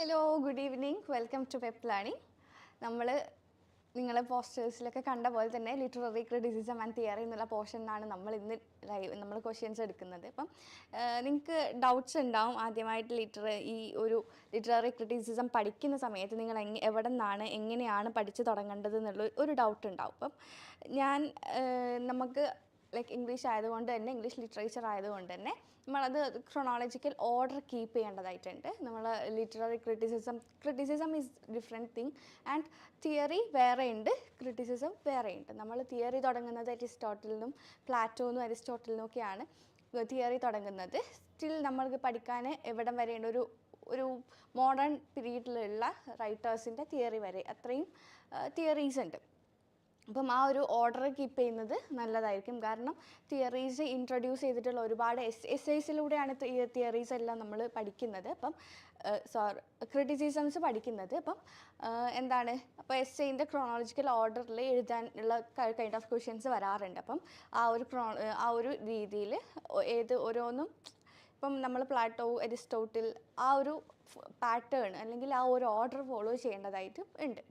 Hello, good evening. Welcome to Pep Learning. നമ്മൾ നിങ്ങളെ പോസ്റ്റേഴ്സിലൊക്കെ കണ്ട പോലെ തന്നെ ലിറ്റററി ക്രിറ്റിസിസം ആൻഡ് തിയറി എന്നുള്ള പോർഷനാണ് നമ്മൾ ഇന്ന് നമ്മൾ ക്വസ്റ്റ്യൻസ് എടുക്കുന്നത്. അപ്പം നിങ്ങൾക്ക് ഡൗട്ട്സ് ഉണ്ടാവും. ആദ്യമായിട്ട് ഈ ഒരു ലിറ്റററി ക്രിറ്റിസിസം പഠിക്കുന്ന സമയത്ത് നിങ്ങൾ എവിടെ നിന്നാണ് എങ്ങനെയാണ് പഠിച്ചു തുടങ്ങേണ്ടത് എന്നുള്ള ഒരു ഡൗട്ട് ഉണ്ടാവും. അപ്പം നമുക്ക് ഇംഗ്ലീഷ് ആയതുകൊണ്ട് തന്നെ, ഇംഗ്ലീഷ് ലിറ്ററേച്ചർ ആയതുകൊണ്ട് തന്നെ നമ്മളത് ക്രൊണോളജിക്കൽ ഓർഡർ കീപ്പ് ചെയ്യേണ്ടതായിട്ടുണ്ട്. നമ്മൾ literary criticism is different thing and theory വേറെ ഉണ്ട്, ക്രിറ്റിസിസം വേറെ ഉണ്ട്. നമ്മൾ തിയറി തുടങ്ങുന്നത് അരിസ്റ്റോട്ടലിനും പ്ലാറ്റോനും അരിസ്റ്റോട്ടലിനും ഒക്കെയാണ് തിയറി തുടങ്ങുന്നത്. സ്റ്റിൽ നമ്മൾക്ക് പഠിക്കാൻ എവിടം വരെയുണ്ട്, ഒരു മോഡേൺ പീരീഡിലുള്ള റൈറ്റേഴ്സിൻ്റെ തിയറി വരെ അത്രയും തിയറീസ് ഉണ്ട്. അപ്പം ആ ഒരു ഓർഡർ കീപ്പ് ചെയ്യുന്നത് നല്ലതായിരിക്കും. കാരണം തിയറീസ് ഇൻട്രൊഡ്യൂസ് ചെയ്തിട്ടുള്ള ഒരുപാട് എസ്സേസിലൂടെയാണ് തിയറീസ് എല്ലാം നമ്മൾ പഠിക്കുന്നത്. അപ്പം ക്രിറ്റിസിസംസ് പഠിക്കുന്നത്. അപ്പം അപ്പോൾ എസ്സേൻ്റെ ക്രോണോളജിക്കൽ ഓർഡറിൽ എഴുതാനുള്ള കൈൻഡ് ഓഫ് ക്വസ്റ്റ്യൻസ് വരാറുണ്ട്. അപ്പം ആ ഒരു രീതിയിൽ ഓരോന്നും ഇപ്പം നമ്മൾ പ്ലാറ്റോ, അരിസ്റ്റോട്ടിൽ ആ ഒരു പാറ്റേൺ അല്ലെങ്കിൽ ആ ഒരു ഓർഡർ ഫോളോ ചെയ്യേണ്ടതായിട്ട് ഉണ്ട്.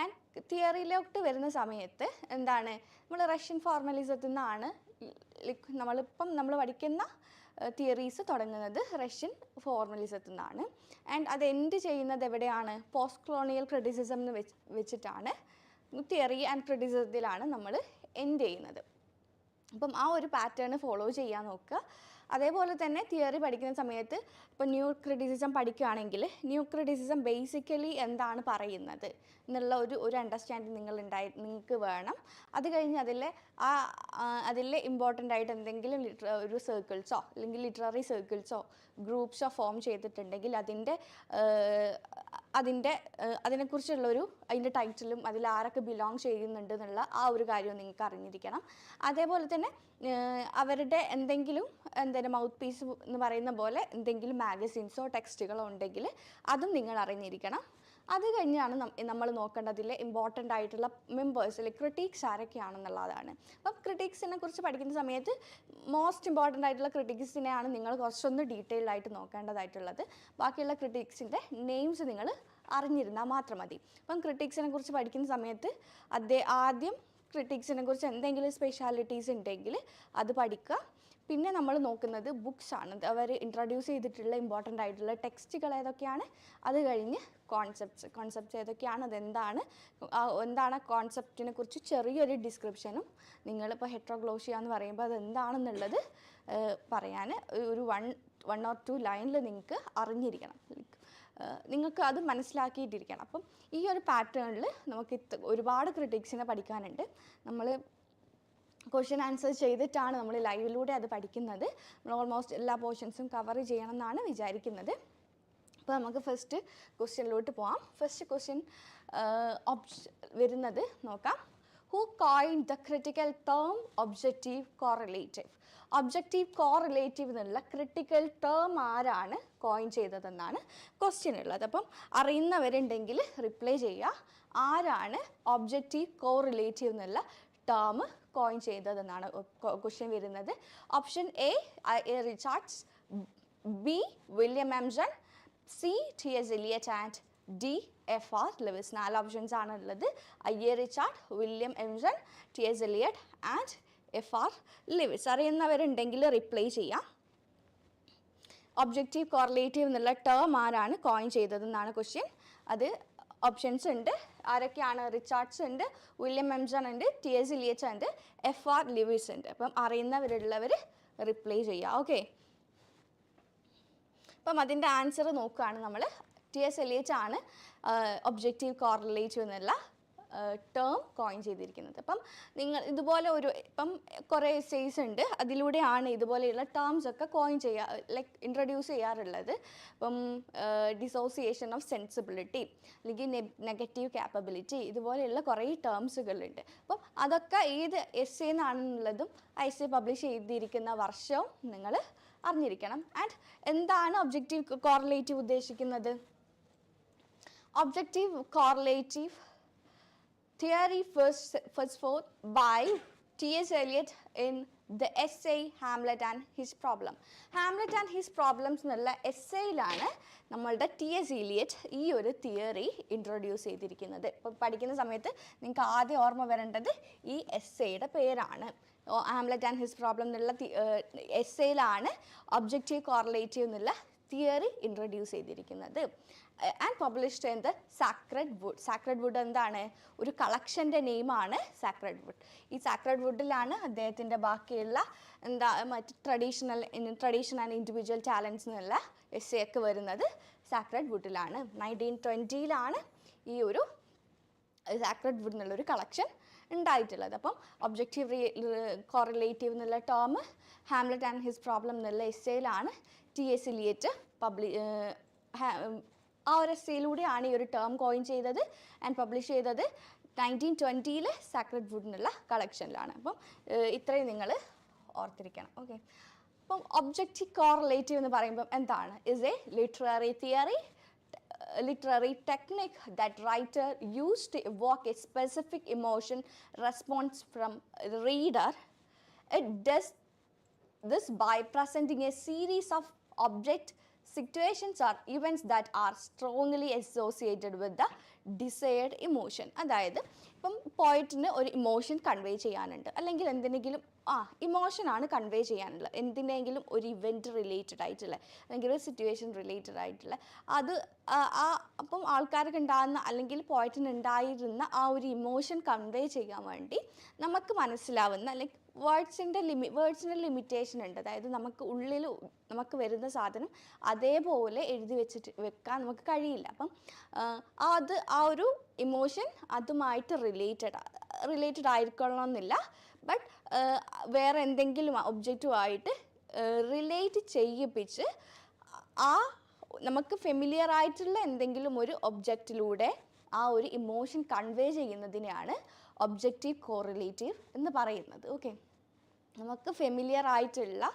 ആൻഡ് തിയറിയിലോട്ട് വരുന്ന സമയത്ത് നമ്മൾ റഷ്യൻ ഫോർമലിസത്തിൽ നിന്നാണ് നമ്മൾ പഠിക്കുന്ന തിയറീസ് തുടങ്ങുന്നത് റഷ്യൻ ഫോർമലിസത്തിൽ നിന്നാണ്. ആൻഡ് അത് എൻഡ് ചെയ്യുന്നത് എവിടെയാണ്? പോസ്റ്റ് കൊളോണിയൽ ക്രിറ്റിസിസം എന്ന് വെച്ചിട്ടാണ്. തിയറി ആൻഡ് ക്രിറ്റിസിസത്തിലാണ് നമ്മൾ എൻഡ് ചെയ്യുന്നത്. അപ്പം ആ ഒരു പാറ്റേൺ ഫോളോ ചെയ്യാൻ നോക്കുക. അതേപോലെ തന്നെ തിയറി പഠിക്കുന്ന സമയത്ത് ഇപ്പോൾ ന്യൂ ക്രിറ്റിസിസം പഠിക്കുകയാണെങ്കിൽ ന്യൂ ക്രിറ്റിസിസം ബേസിക്കലി എന്താണ് പറയുന്നത് എന്നുള്ള ഒരു അണ്ടർസ്റ്റാൻഡിങ് നിങ്ങൾക്ക് വേണം. അത് കഴിഞ്ഞ് അതിൽ ഇമ്പോർട്ടൻ്റ് ആയിട്ട് എന്തെങ്കിലും ഒരു സർക്കിൾസോ അല്ലെങ്കിൽ ലിറ്റററി സർക്കിൾസോ ഗ്രൂപ്പ്സോ ഫോം ചെയ്തിട്ടുണ്ടെങ്കിൽ അതിനെക്കുറിച്ചുള്ളൊരു അതിൻ്റെ ടൈറ്റിലും അതിൽ ആരൊക്കെ ബിലോങ് ചെയ്യുന്നുണ്ട് എന്നുള്ള ആ ഒരു കാര്യം നിങ്ങൾക്ക് അറിഞ്ഞിരിക്കണം. അതേപോലെ തന്നെ അവരുടെ എന്തെങ്കിലും മൗത്ത് പീസ് എന്ന് പറയുന്ന പോലെ എന്തെങ്കിലും മാഗസിൻസോ ടെക്സ്റ്റുകളോ ഉണ്ടെങ്കിൽ അതും നിങ്ങൾ അറിഞ്ഞിരിക്കണം. അത് കഴിഞ്ഞാണ് നമ്മൾ നോക്കേണ്ടതിൽ ഇമ്പോർട്ടൻ്റ് ആയിട്ടുള്ള മെമ്പേഴ്സിൽ ക്രിട്ടിക്സ് ആരൊക്കെയാണെന്നുള്ളതാണ്. അപ്പം ക്രിട്ടിക്സിനെ കുറിച്ച് പഠിക്കുന്ന സമയത്ത് മോസ്റ്റ് ഇമ്പോർട്ടൻ്റ് ആയിട്ടുള്ള ക്രിട്ടിക്സിനെയാണ് നിങ്ങൾ കുറച്ചൊന്ന് ഡീറ്റെയിൽഡ് ആയിട്ട് നോക്കേണ്ടതായിട്ടുള്ളത്. ബാക്കിയുള്ള ക്രിട്ടിക്സിൻ്റെ നെയിംസ് നിങ്ങൾ അറിഞ്ഞിരുന്നാൽ മാത്രം മതി. അപ്പം ക്രിട്ടിക്സിനെ കുറിച്ച് പഠിക്കുന്ന സമയത്ത് ആദ്യം ക്രിട്ടിക്സിനെ കുറിച്ച് എന്തെങ്കിലും സ്പെഷ്യാലിറ്റീസ് ഉണ്ടെങ്കിൽ അത് പഠിക്കുക. പിന്നെ നമ്മൾ നോക്കുന്നത് ബുക്സാണ്. അവർ ഇൻട്രൊഡ്യൂസ് ചെയ്തിട്ടുള്ള ഇമ്പോർട്ടൻ്റ് ആയിട്ടുള്ള ടെക്സ്റ്റുകൾ ഏതൊക്കെയാണ്, അത് കഴിഞ്ഞ് കോൺസെപ്റ്റ്സ് ഏതൊക്കെയാണ്, എന്താണ് കോൺസെപ്റ്റിനെ കുറിച്ച് ചെറിയൊരു ഡിസ്ക്രിപ്ഷനും. നിങ്ങളിപ്പോൾ ഹെട്രോഗ്ലോഷ്യ എന്ന് പറയുമ്പോൾ അതെന്താണെന്നുള്ളത് പറയാൻ ഒരു 1 or 2 ലൈനിൽ നിങ്ങൾക്ക് അറിഞ്ഞിരിക്കണം. നിങ്ങൾക്ക് അത് മനസ്സിലാക്കിയിട്ടിരിക്കണം. അപ്പം ഈ ഒരു പാറ്റേണിൽ നമുക്ക് ഒരുപാട് ക്രിട്ടിക്സിനെ പഠിക്കാനുണ്ട്. നമ്മൾ ക്വസ്റ്റ്യൻ ആൻസർ ചെയ്തിട്ടാണ് നമ്മൾ ലൈവിലൂടെ അത് പഠിക്കുന്നത്. നമ്മൾ ഓൾമോസ്റ്റ് എല്ലാ പോർഷൻസും കവർ ചെയ്യണം എന്നാണ് വിചാരിക്കുന്നത്. അപ്പോൾ നമുക്ക് ഫസ്റ്റ് ക്വസ്റ്റ്യനിലോട്ട് പോകാം. ഫസ്റ്റ് ക്വസ്റ്റ്യൻ വരുന്നത് നോക്കാം. Who coined the critical term objective correlative? Objective correlative എന്നുള്ള ക്രിട്ടിക്കൽ ടേം ആരാണ് കോയിൻ ചെയ്തതെന്നാണ് ക്വസ്റ്റ്യൻ ഉള്ളത്. അപ്പം അറിയുന്നവരുണ്ടെങ്കിൽ റിപ്ലൈ ചെയ്യുക. ആരാണ് ഒബ്ജക്റ്റീവ് കോറിലേറ്റീവ് എന്നുള്ള ടേം കോയിൻ ചെയ്തതെന്നാണ് ക്വസ്റ്റ്യൻ വരുന്നത്. Option A Richards, B William Empson, C T S. Eliot and D F R. Leavis. 4 options ആണുള്ളത്. Richard, William Empson, T S. Eliot and F R. Leavis. അറിയുന്നവരുണ്ടെങ്കിൽ റിപ്ലൈ ചെയ്യാം. ഒബ്ജക്റ്റീവ് കോറിലേറ്റീവ് എന്നുള്ള term ആരാണ് coin ചെയ്തതെന്നാണ് question. അത് options ഉണ്ട്. ആരൊക്കെയാണ്? റിച്ചാർഡ്സ് ഉണ്ട്, വില്യം എംസൺ ഉണ്ട്, ടി.എസ്. എലിയറ്റ് ഉണ്ട്, എഫ്.ആർ. ലെവിസ് ഉണ്ട്. അപ്പം അറിയുന്നവരുള്ളവർ റിപ്ലൈ ചെയ്യുക. ഓക്കെ, അപ്പം അതിൻ്റെ ആൻസർ നോക്കുകയാണ് നമ്മൾ. ടി.എസ്. എലിയറ്റ് ആണ് ഒബ്ജക്റ്റീവ് കോറിലേറ്റീവ് എന്നുള്ള ടേം കോയിൻ ചെയ്തിരിക്കുന്നത്. അപ്പം നിങ്ങൾ ഇതുപോലെ ഇപ്പം കുറേ എസ്സേസ് ഉണ്ട്, അതിലൂടെയാണ് ഇതുപോലെയുള്ള ടേംസ് ഒക്കെ കോയിൻ ഇൻട്രൊഡ്യൂസ് ചെയ്യാറുള്ളത്. ഇപ്പം ഡിസോസിയേഷൻ ഓഫ് സെൻസിബിലിറ്റി അല്ലെങ്കിൽ നെഗറ്റീവ് ക്യാപ്പബിലിറ്റി, ഇതുപോലെയുള്ള കുറേ ടേംസുകളുണ്ട്. അപ്പം അതൊക്കെ ഏത് എസ്സേ എന്നാണെന്നുള്ളതും ആ എസ്സേ പബ്ലിഷ് ചെയ്തിരിക്കുന്ന വർഷവും നിങ്ങൾ അറിഞ്ഞിരിക്കണം. ആൻഡ് എന്താണ് ഒബ്ജക്റ്റീവ് കോറിലേറ്റീവ് ഉദ്ദേശിക്കുന്നത്? Objective correlative theory first forth by T.S. Eliot in the essay Hamlet and His Problem. Hamlet and His Problems എന്നുള്ള എസ്സേയിലാണ് നമ്മളുടെ T.S. Eliot ഈ ഒരു തിയറി ഇൻട്രൊഡ്യൂസ് ചെയ്തിരിക്കുന്നത്. ഇപ്പോൾ പഠിക്കുന്ന സമയത്ത് നിങ്ങൾക്ക് ആദ്യം ഓർമ്മ വരേണ്ടത് ഈ എസ്സേയുടെ പേരാണ്. ഹാംലെറ്റ് ആൻഡ് ഹിസ് പ്രോബ്ലം എന്നുള്ള എസ്സേയിലാണ് ഒബ്ജക്റ്റീവ് കോറിലേറ്റീവ് എന്നുള്ള തിയറി ഇൻട്രൊഡ്യൂസ് ചെയ്തിരിക്കുന്നത്. And published in the sacred wood. Sacred wood എന്താണ്? ഒരു കളക്ഷൻ്റെ നെയിമാണ് സാക്രഡ് വുഡ്. ഈ സാക്രഡ് വുഡിലാണ് അദ്ദേഹത്തിൻ്റെ ബാക്കിയുള്ള മറ്റ് ട്രഡീഷൻ ആൻഡ് ഇൻഡിവിജ്വൽ ടാലൻസ് എന്നുള്ള എസ്സേ ഒക്കെ വരുന്നത് സാക്രഡ് വുഡിലാണ്. 1920 ഈ ഒരു സാക്രഡ് വുഡ് എന്നുള്ളൊരു കളക്ഷൻ ഉണ്ടായിട്ടുള്ളത്. അപ്പം ഒബ്ജക്റ്റീവ് കോറിലേറ്റീവ് എന്നുള്ള term Hamlet and his problem എന്നുള്ള എസ്സേയിലാണ് T.S. Eliot ആ ഒരു എസ്സേയിലൂടെയാണ് ഈ ഒരു ടേം കോയിൻ ചെയ്തത് ആൻഡ് പബ്ലിഷ് ചെയ്തത് 1920 സാക്രഡ് വുഡ് എന്നുള്ള കളക്ഷനിലാണ്. അപ്പം ഇത്രയും നിങ്ങൾ ഓർത്തിരിക്കണം. ഓക്കെ, അപ്പം ഒബ്ജക്റ്റീവ് കോറിലേറ്റീവ് എന്ന് പറയുമ്പം എന്താണ്? Is A literary theory, literary technique that writer used to evoke a specific emotion response from the reader. It does this by presenting a series of object, situations or events that are strongly associated with the desired emotion. അതായത് ഇപ്പം പോയിറ്റിന് ഒരു emotion convey ചെയ്യാനുണ്ട്, അല്ലെങ്കിൽ എന്തിനെങ്കിലും ഇമോഷനാണ് convey ചെയ്യാനുള്ളത്, എന്തിനെങ്കിലും ഒരു event related ആയിട്ടുള്ള അല്ലെങ്കിൽ ഒരു സിറ്റുവേഷൻ റിലേറ്റഡ് ആയിട്ടുള്ള അത് അപ്പം ആൾക്കാർക്ക് ഉണ്ടാകുന്ന അല്ലെങ്കിൽ പോയിറ്റിന് ഉണ്ടായിരുന്ന ആ ഒരു ഇമോഷൻ കൺവേ ചെയ്യാൻ വേണ്ടി നമുക്ക് മനസ്സിലാവുന്ന അല്ലെങ്കിൽ വേർഡ്സിൻ്റെ ലിമിറ്റേഷൻ ഉണ്ട്. അതായത് നമുക്ക് വരുന്ന സാധനം അതേപോലെ എഴുതി വെക്കാൻ നമുക്ക് കഴിയില്ല. അപ്പം ആ ഒരു ഇമോഷൻ അതുമായിട്ട് റിലേറ്റഡ് ആയിരിക്കണമെന്നില്ല, ബട്ട് വേറെ എന്തെങ്കിലും ഒബ്ജക്റ്റുമായിട്ട് റിലേറ്റ് ചെയ്യിപ്പിച്ച് നമുക്ക് ഫെമിലിയർ ആയിട്ടുള്ള എന്തെങ്കിലും ഒരു ഒബ്ജക്റ്റിലൂടെ ആ ഒരു ഇമോഷൻ കൺവേ ചെയ്യുന്നതിനെയാണ് ഒബ്ജക്റ്റീവ് കോറിലേറ്റീവ് എന്ന് പറയുന്നത്. ഓക്കെ, നമുക്ക് ഫെമിലിയർ ആയിട്ടുള്ള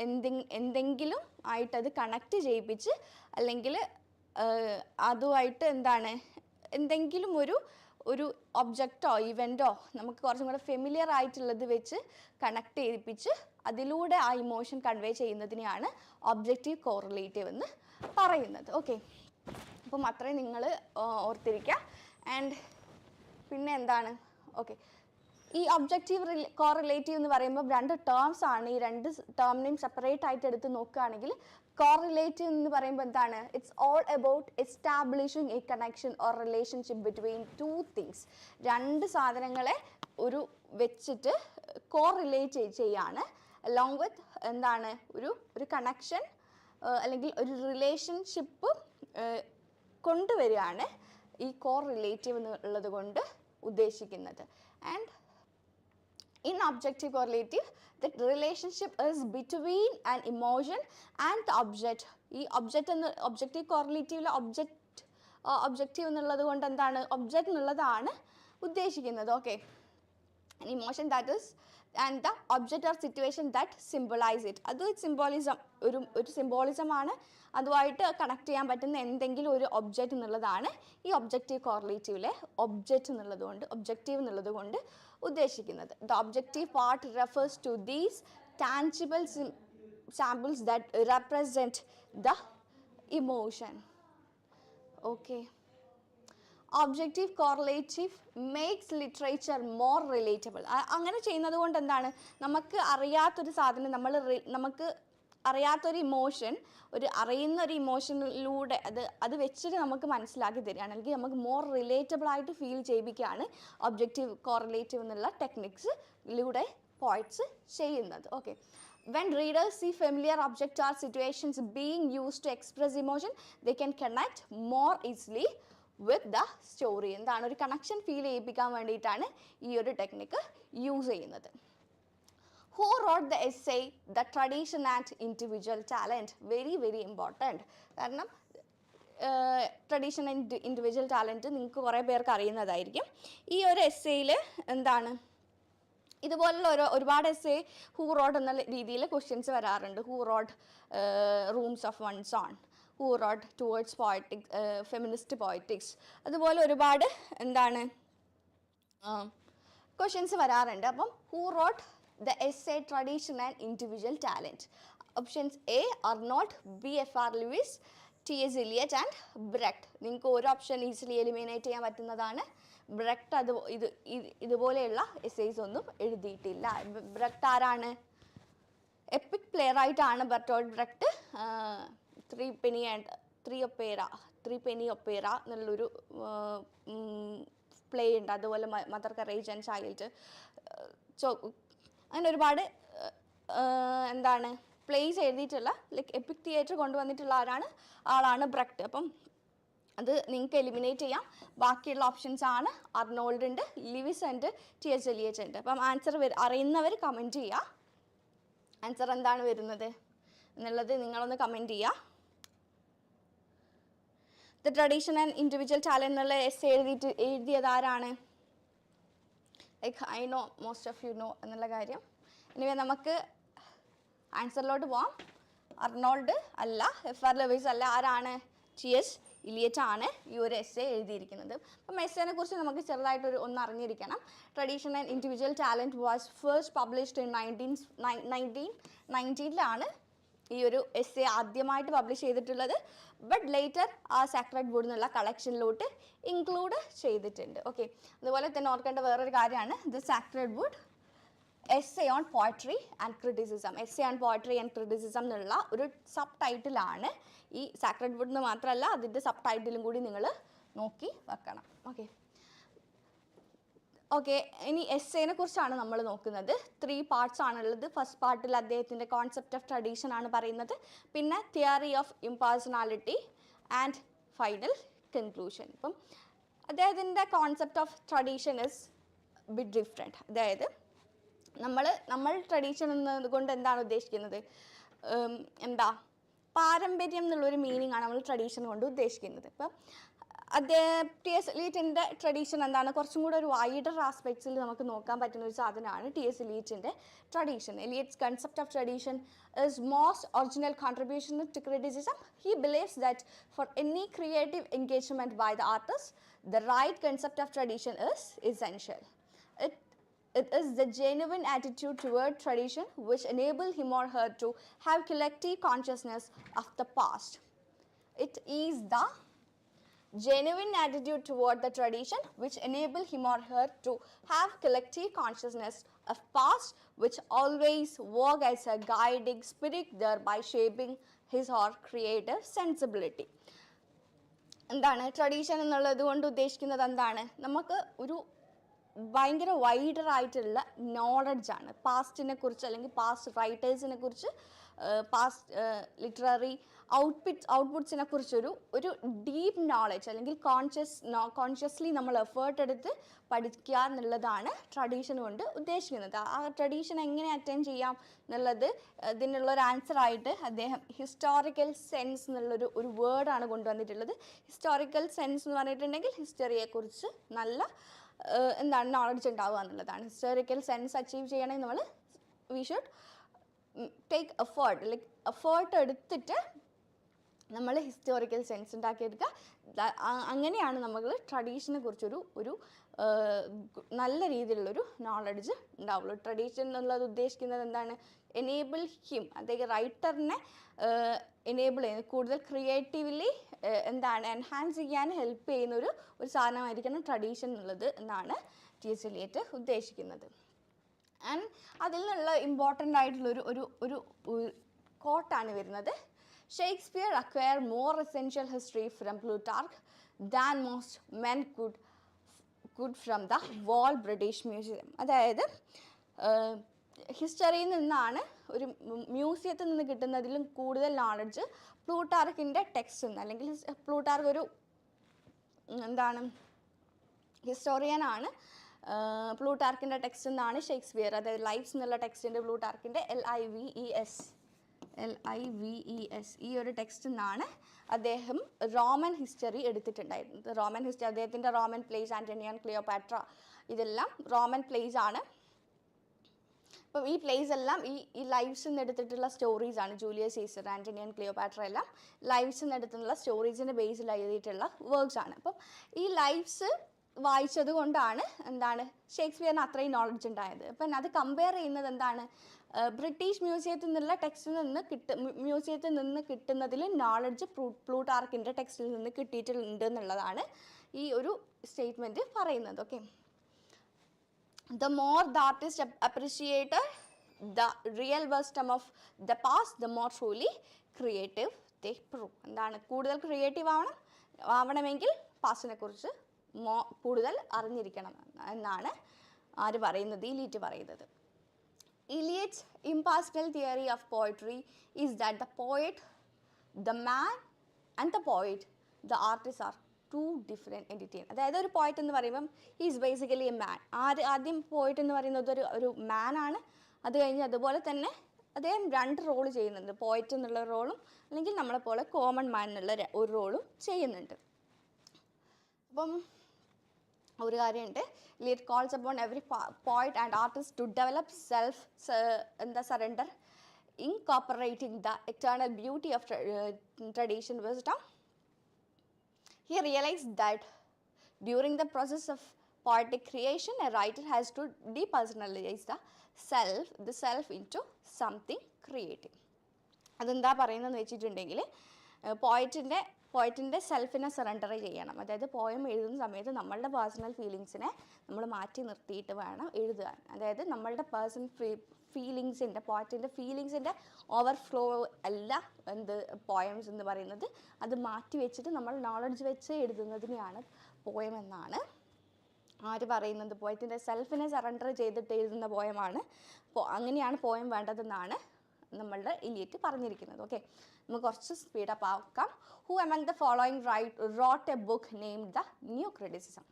എന്തെങ്കിലും ആയിട്ടത് കണക്റ്റ് ചെയ്യിപ്പിച്ച് അല്ലെങ്കിൽ അതുമായിട്ട് എന്തെങ്കിലും ഒരു ഒബ്ജക്റ്റോ ഇവൻറ്റോ നമുക്ക് കുറച്ചും കൂടെ ഫെമിലിയർ ആയിട്ടുള്ളത് വെച്ച് കണക്ട് ചെയ്യിപ്പിച്ച് അതിലൂടെ ആ ഇമോഷൻ കൺവേ ചെയ്യുന്നതിനെയാണ് ഒബ്ജക്റ്റീവ് കോറിലേറ്റീവ് എന്ന് പറയുന്നത്. ഓക്കെ, അപ്പം അത്രയും നിങ്ങൾ ഓർത്തിരിക്കുക. ആൻഡ് പിന്നെ എന്താണ്? ഓക്കെ, ഈ ഒബ്ജക്റ്റീവ് കോറിലേറ്റീവ് എന്ന് പറയുമ്പോൾ രണ്ട് ടേംസ് ആണ്. ഈ രണ്ട് ടേമിനെയും സെപ്പറേറ്റ് ആയിട്ട് എടുത്ത് നോക്കുകയാണെങ്കിൽ കോറിലേറ്റീവ് എന്ന് പറയുമ്പോൾ എന്താണ്? It's all about establishing A connection or relationship between two things. രണ്ട് സാധനങ്ങളെ വെച്ചിട്ട് കോറിലേറ്റ് ചെയ്യാണ്, അലോങ് വിത്ത് എന്താണ് ഒരു കണക്ഷൻ അല്ലെങ്കിൽ ഒരു റിലേഷൻഷിപ്പ് കൊണ്ടുവരികയാണ് ഈ കോറിലേറ്റീവ് എന്നുള്ളത് കൊണ്ട് ഉദ്ദേശിക്കുന്നത്. And in objective correlative, the relationship is between an emotion and the object. ഈ ഒബ്ജക്റ്റീവ് കോറിലേറ്റീവിലെ ഒബ്ജക്റ്റീവ് എന്നുള്ളത് കൊണ്ട് എന്താണ്? ഒബ്ജക്റ്റ് എന്നുള്ളതാണ് ഉദ്ദേശിക്കുന്നത്. Okay, an emotion that is and the object or situation that symbolize it. അത് സിംബോളിസം ഒരു സിംബോളിസമാണ്. അതുമായിട്ട് കണക്ട് ചെയ്യാൻ പറ്റുന്ന എന്തെങ്കിലും ഒരു ഒബ്ജക്റ്റ് എന്നുള്ളതാണ് ഈ ഒബ്ജക്റ്റീവ് കോറിലേറ്റീവിലെ ഒബ്ജക്റ്റീവ് എന്നുള്ളത് കൊണ്ട് ഉദ്ദേശിക്കുന്നത്. The objective part refers to these tangible samples that represent the emotion. Okay. Objective correlative makes literature more relatable. അങ്ങനെ ചെയ്യുന്നത് കൊണ്ട് എന്താണ്? നമുക്ക് അറിയാത്തൊരു സാധനം നമുക്ക് അറിയാത്തൊരു ഇമോഷൻ അറിയുന്ന ഒരു ഇമോഷനിലൂടെ അത് വെച്ചിട്ട് നമുക്ക് മനസ്സിലാക്കി തരികയാണ്, അല്ലെങ്കിൽ നമുക്ക് മോർ റിലേറ്റബിൾ ആയിട്ട് ഫീൽ ചെയ്യിപ്പിക്കുകയാണ് ഒബ്ജക്റ്റീവ് കോറിലേറ്റീവ് എന്നുള്ള ടെക്നിക്സിലൂടെ പോയിറ്റ്സ് ചെയ്യുന്നത്. Okay, when readers see familiar objects or situations being used to express emotion, they can connect more easily with the story. എന്താണ്? ഒരു കണക്ഷൻ ഫീൽ ചെയ്യിപ്പിക്കാൻ വേണ്ടിയിട്ടാണ് ഈ ഒരു ടെക്നിക്ക് യൂസ് ചെയ്യുന്നത്. Who wrote the essay The Tradition and Individual Talent? Very very important. കാരണം tradition and individual talent നിങ്ങൾക്ക് കുറേ പേർക്ക് അറിയുന്നതായിരിക്കും. ഈ ഒരു എസ്സേയിൽ എന്താണ്? ഇതുപോലുള്ള ഒരുപാട് എസ്സേ ഹൂ റോഡ് എന്ന രീതിയിൽ ക്വസ്റ്റ്യൻസ് വരാറുണ്ട്. Who wrote rooms of one's own, who wrote towards poetics, feminist poetics, അതുപോലെ ഒരുപാട് ക്വസ്റ്റ്യൻസ് വരാറുണ്ട്. അപ്പം who wrote the essay tradition and individual talent? Options A Arnold, B F R Leavis, T S Eliot and Brecht. നിങ്ങൾക്ക് ഒരു option easily eliminate ചെയ്യാൻ പറ്റുന്നതാണ്. ബ്രെക്റ്റ് ഇതുപോലെയുള്ള essays ഒന്നും എഴുതിയിട്ടില്ല. ബ്രെക്റ്റ് ആരാണ്? എപ്പിക് പ്ലേ റൈറ്റാണ് Bertolt Brecht. Three penny opera എന്നുള്ളൊരു പ്ലേ ഉണ്ട്. അതുപോലെ മദർ കറേജ് ആൻഡ് ചൈൽഡ്, അങ്ങനെ ഒരുപാട് എന്താണ് പ്ലേസ് എഴുതിയിട്ടുള്ള ലൈക്ക് എപ്പിക് തിയേറ്റർ കൊണ്ടുവന്നിട്ടുള്ള ആളാണ് ബ്രെക്റ്റ്. അപ്പം അത് നിങ്ങൾക്ക് എലിമിനേറ്റ് ചെയ്യാം. ബാക്കിയുള്ള ഓപ്ഷൻസ് ആണ് അർണോൾഡ് ഉണ്ട്, ലിവിസ് ഉണ്ട്, ടി എസ് എലിയറ്റ് ഉണ്ട്. അപ്പം ആൻസർ അറിയുന്നവർ കമൻറ്റ് ചെയ്യുക. ആൻസർ എന്താണ് വരുന്നത് എന്നുള്ളത് നിങ്ങളൊന്ന് കമൻറ്റ് ചെയ്യുക. The tradition and individual talent എന്നുള്ള എസ്സേ എഴുതിയത് ആരാണ്? Like I know most of you know എന്നുള്ള കാര്യം. ഇനി നമുക്ക് ആൻസറിലോട്ട് പോവാം. അർണോൾഡ് അല്ല, എഫ് ആർ ലൂയിസ് അല്ല, ആരാണ്? ടി എസ് ഇലിയറ്റ് ആണ് ഈ ഒരു എസ്സേ എഴുതിയിരിക്കുന്നത്. അപ്പം എസ്സേനെ കുറിച്ച് നമുക്ക് ചെറുതായിട്ടൊരു ഒന്ന് അറിഞ്ഞിരിക്കണം. Tradition and individual talent was first published in 1919 ഈ ഒരു എസ്സേ ആദ്യമായിട്ട് പബ്ലിഷ് ചെയ്തിട്ടുള്ളത്. ബട്ട് ലേറ്റർ ആ സാക്രഡ് വുഡ് എന്നുള്ള കളക്ഷനിലോട്ട് ഇൻക്ലൂഡ് ചെയ്തിട്ടുണ്ട്. ഓക്കെ, അതുപോലെ തന്നെ ഓർക്കേണ്ട വേറൊരു കാര്യമാണ് the sacred wood essay on poetry and criticism. Essay on poetry and criticism എന്നുള്ള ഒരു സബ് ടൈറ്റിലാണ് ഈ സാക്രഡ് വുഡ് എന്ന് മാത്രമല്ല അതിൻ്റെ സബ് ടൈറ്റിലും കൂടി നിങ്ങൾ നോക്കി വെക്കണം. ഓക്കെ, ഇനി എസ്സേനെ കുറിച്ചാണ് നമ്മൾ നോക്കുന്നത്. 3 പാർട്സ് ആണുള്ളത്. ഫസ്റ്റ് പാർട്ടിൽ അദ്ദേഹത്തിൻ്റെ കോൺസെപ്റ്റ് ഓഫ് ട്രഡീഷൻ ആണ് പറയുന്നത്, പിന്നെ theory of impersonality and final conclusion. ഇപ്പം അദ്ദേഹത്തിൻ്റെ concept of tradition is bit different. അതായത് നമ്മൾ ട്രഡീഷൻ എന്നതുകൊണ്ട് എന്താണ് ഉദ്ദേശിക്കുന്നത്? പാരമ്പര്യം എന്നുള്ളൊരു മീനിങ് ആണ് നമ്മൾ ട്രഡീഷൻ കൊണ്ട് ഉദ്ദേശിക്കുന്നത്. ഇപ്പം ടി എസ് എലിയറ്റിൻ്റെ ട്രഡീഷൻ എന്താണ്? കുറച്ചും കൂടെ ഒരു വൈഡർ ആസ്പെക്ട്സിൽ നമുക്ക് നോക്കാൻ പറ്റുന്ന ഒരു സാധനമാണ് ടി എസ് എലിയറ്റിൻ്റെ tradition. Eliot's concept of tradition is most original contribution to criticism. He believes that for any creative engagement by the artist, the right concept of tradition is essential. It is the genuine attitude toward tradition which enable him or her to have collective consciousness of the past. It is the genuine attitude toward the tradition which enable him or her to have collective consciousness of past, which always work as a guiding spirit, thereby shaping his or creative sensibility. എന്താണ് tradition എന്നുള്ളത് കൊണ്ട് ഉദ്ദേശിക്കുന്നത്? എന്താണ്? നമുക്ക് ഒരു ഭയങ്കര wider ആയിട്ടുള്ള നോളജാണ് പാസ്റ്റിനെ കുറിച്ച്, അല്ലെങ്കിൽ പാസ്റ്റ് റൈറ്റേഴ്സിനെ കുറിച്ച്, പാസ്റ്റ് ലിറ്റററി ഔട്ട്പുട്ട്സിനെ കുറിച്ചൊരു ഡീപ്പ് നോളജ്, അല്ലെങ്കിൽ കോൺഷ്യസ്ലി നമ്മൾ എഫേർട്ട് എടുത്ത് പഠിക്കുക എന്നുള്ളതാണ് ട്രഡീഷൻ കൊണ്ട് ഉദ്ദേശിക്കുന്നത്. ആ ട്രഡീഷൻ എങ്ങനെ അറ്റൻഡ് ചെയ്യാം എന്നുള്ളത് ഇതിനുള്ളൊരു ആൻസറായിട്ട് അദ്ദേഹം ഹിസ്റ്റോറിക്കൽ സെൻസ് എന്നുള്ളൊരു വേർഡാണ് കൊണ്ടുവന്നിട്ടുള്ളത്. ഹിസ്റ്റോറിക്കൽ സെൻസ് എന്ന് പറഞ്ഞിട്ടുണ്ടെങ്കിൽ ഹിസ്റ്ററിയെക്കുറിച്ച് നല്ല എന്താണ് നോളജ് ഉണ്ടാവുക എന്നുള്ളതാണ്. ഹിസ്റ്റോറിക്കൽ സെൻസ് അച്ചീവ് ചെയ്യണമെങ്കിൽ നമ്മൾ we should take effort, like effort എടുത്തിട്ട് നമ്മൾ ഹിസ്റ്റോറിക്കൽ സെൻസ് ഉണ്ടാക്കിയെടുക്കുക. അങ്ങനെയാണ് നമ്മൾ ട്രഡീഷനെ കുറിച്ചൊരു നല്ല രീതിയിലുള്ളൊരു നോളജ് ഉണ്ടാവുള്ളൂ. ട്രഡീഷൻ എന്നുള്ളത് ഉദ്ദേശിക്കുന്നത് എന്താണ്? എനേബിൾ ഹിം, അതായത് റൈറ്ററിനെ എനേബിൾ ചെയ്യുന്നത്, കൂടുതൽ ക്രിയേറ്റീവ്ലി എന്താണ് എൻഹാൻസ് ചെയ്യാൻ ഹെൽപ്പ് ചെയ്യുന്ന ഒരു സാധനമായിരിക്കണം ട്രഡീഷൻ എന്നുള്ളത് എന്നാണ് ടി എസ് എലിയറ്റ് ഉദ്ദേശിക്കുന്നത്. ആൻഡ് അതിൽ നിന്നുള്ള ഇമ്പോർട്ടൻ്റ് ആയിട്ടുള്ളൊരു കോട്ടാണ് വരുന്നത്. Shakespeare acquire more essential history from Plutarch than most men could from the whole British Museum. അതായത് ഹിസ്റ്ററിയിൽ നിന്നാണ്, ഒരു മ്യൂസിയത്തിൽ നിന്ന് കിട്ടുന്നതിലും കൂടുതൽ നോളജ് പ്ലൂട്ടാർക്കിൻ്റെ ടെക്സ്റ്റ് നിന്ന്, അല്ലെങ്കിൽ പ്ലൂട്ടാർക്ക് ഒരു എന്താണ് ഹിസ്റ്റോറിയനാണ്. പ്ലൂട്ടാർക്കിൻ്റെ ടെക്സ്റ്റ് നിന്നാണ് ഷേക്സ്പിയർ, അതായത് ലൈഫ്സ് എന്നുള്ള ടെക്സ്റ്റിൻ്റെ പ്ലൂട്ടാർക്കിൻ്റെ LIVES ഈ ഒരു ടെക്സ്റ്റ് നിന്നാണ് അദ്ദേഹം റോമൻ ഹിസ്റ്ററി എടുത്തിട്ടുണ്ടായിരുന്നത്. റോമൻ ഹിസ്റ്ററി, അദ്ദേഹത്തിൻ്റെ റോമൻ പ്ലേസ്, ആൻ്റണിയൻ, ക്ലിയോപാട്ര, ഇതെല്ലാം റോമൻ പ്ലേസ് ആണ്. അപ്പം ഈ പ്ലേസ് എല്ലാം ഈ ലൈഫ്സിൽ നിന്ന് എടുത്തിട്ടുള്ള സ്റ്റോറീസാണ്. ജൂലിയസ് സീസർ, ആൻ്റണിയൻ, ക്ലിയോപാട്ര എല്ലാം ലൈഫ്സിൽ നിന്ന് എടുത്തിട്ടുള്ള സ്റ്റോറീസിൻ്റെ ബേസിൽ എഴുതിയിട്ടുള്ള വർക്ക്സ് ആണ്. അപ്പം ഈ ലൈഫ്സ് വായിച്ചത് കൊണ്ടാണ് എന്താണ് ഷേക്സ്പിയറിന് അത്രയും നോളജ് ഉണ്ടായത്. അപ്പം അത് കമ്പയർ ചെയ്യുന്നത് എന്താണ്, ബ്രിട്ടീഷ് മ്യൂസിയത്തിൽ നിന്നുള്ള ടെക്സ്റ്റിൽ നിന്ന് മ്യൂസിയത്തിൽ നിന്ന് കിട്ടുന്നതിൽ നോളജ് പ്ലൂട്ടാർക്കിൻ്റെ ടെക്സ്റ്റിൽ നിന്ന് കിട്ടിയിട്ടുണ്ട് എന്നുള്ളതാണ് ഈ ഒരു സ്റ്റേറ്റ്മെൻറ്റ് പറയുന്നത്. Okay, the more the artist appreciated the real wisdom of the past, the more truly creative they prove. എന്താണ്, കൂടുതൽ ക്രിയേറ്റീവ് ആവണമെങ്കിൽ പാസ്റ്റിനെ കുറിച്ച് കൂടുതൽ അറിഞ്ഞിരിക്കണം എന്നാണ് ആര് പറയുന്നത്, ഇലീറ്റ് പറയുന്നത്. Eliot's impersonal theory of poetry is that the poet, the man and the poet, the artist are two different entities. അതായത് ഒരു പോയിറ്റ് എന്ന് പറയുമ്പം ഈസ് ബേസിക്കലി എ മാൻ. ആദ്യം പോയിറ്റ് എന്ന് പറയുന്നത് ഒരു മാൻ ആണ്. അത് കഴിഞ്ഞ് അതുപോലെ തന്നെ അദ്ദേഹം 2 റോൾ ചെയ്യുന്നുണ്ട്, പോയിറ്റ് എന്നുള്ള റോളും അല്ലെങ്കിൽ നമ്മളെപ്പോലെ കോമൺ മാൻ എന്നുള്ള ഒരു റോളും ചെയ്യുന്നുണ്ട്. അപ്പം ഒരു കാര്യമുണ്ട്, it calls upon every poet and artist to develop surrender, incorporating the eternal beauty of tradition wisdom. He realized that during the process of poetic creation, a writer has to depersonalize the self into something creative. അതെന്താ പറയുന്നതെന്ന് വെച്ചിട്ടുണ്ടെങ്കിൽ പോയിറ്റിൻ്റെ സെൽഫിനെ surrender ചെയ്യണം. അതായത് poem എഴുതുന്ന സമയത്ത് നമ്മളുടെ personal ഫീലിങ്സിനെ നമ്മൾ മാറ്റി നിർത്തിയിട്ട് വേണം എഴുതാൻ. അതായത് നമ്മളുടെ പേഴ്സണൽ പോയിറ്റിൻ്റെ ഫീലിങ്സിൻ്റെ ഓവർഫ്ലോ അല്ല പോയംസ് എന്ന് പറയുന്നത്. അത് മാറ്റി വെച്ചിട്ട് നമ്മൾ നോളജ് വെച്ച് എഴുതുന്നതിനെയാണ് പോയം എന്നാണ് ആര് പറയുന്നത്, പോയറ്റിൻ്റെ സെൽഫിനെ സറണ്ടർ ചെയ്തിട്ട് എഴുതുന്ന പോയമാണ്. അങ്ങനെയാണ് പോയം വേണ്ടതെന്നാണ് നമ്മളുടെ ഇലിയറ്റ് പറഞ്ഞിരിക്കുന്നത്. ഓക്കെ, നമുക്ക് കുറച്ച് സ്പീഡപ്പ് ആക്കാം. Who among the following wrote a book named The New Criticism?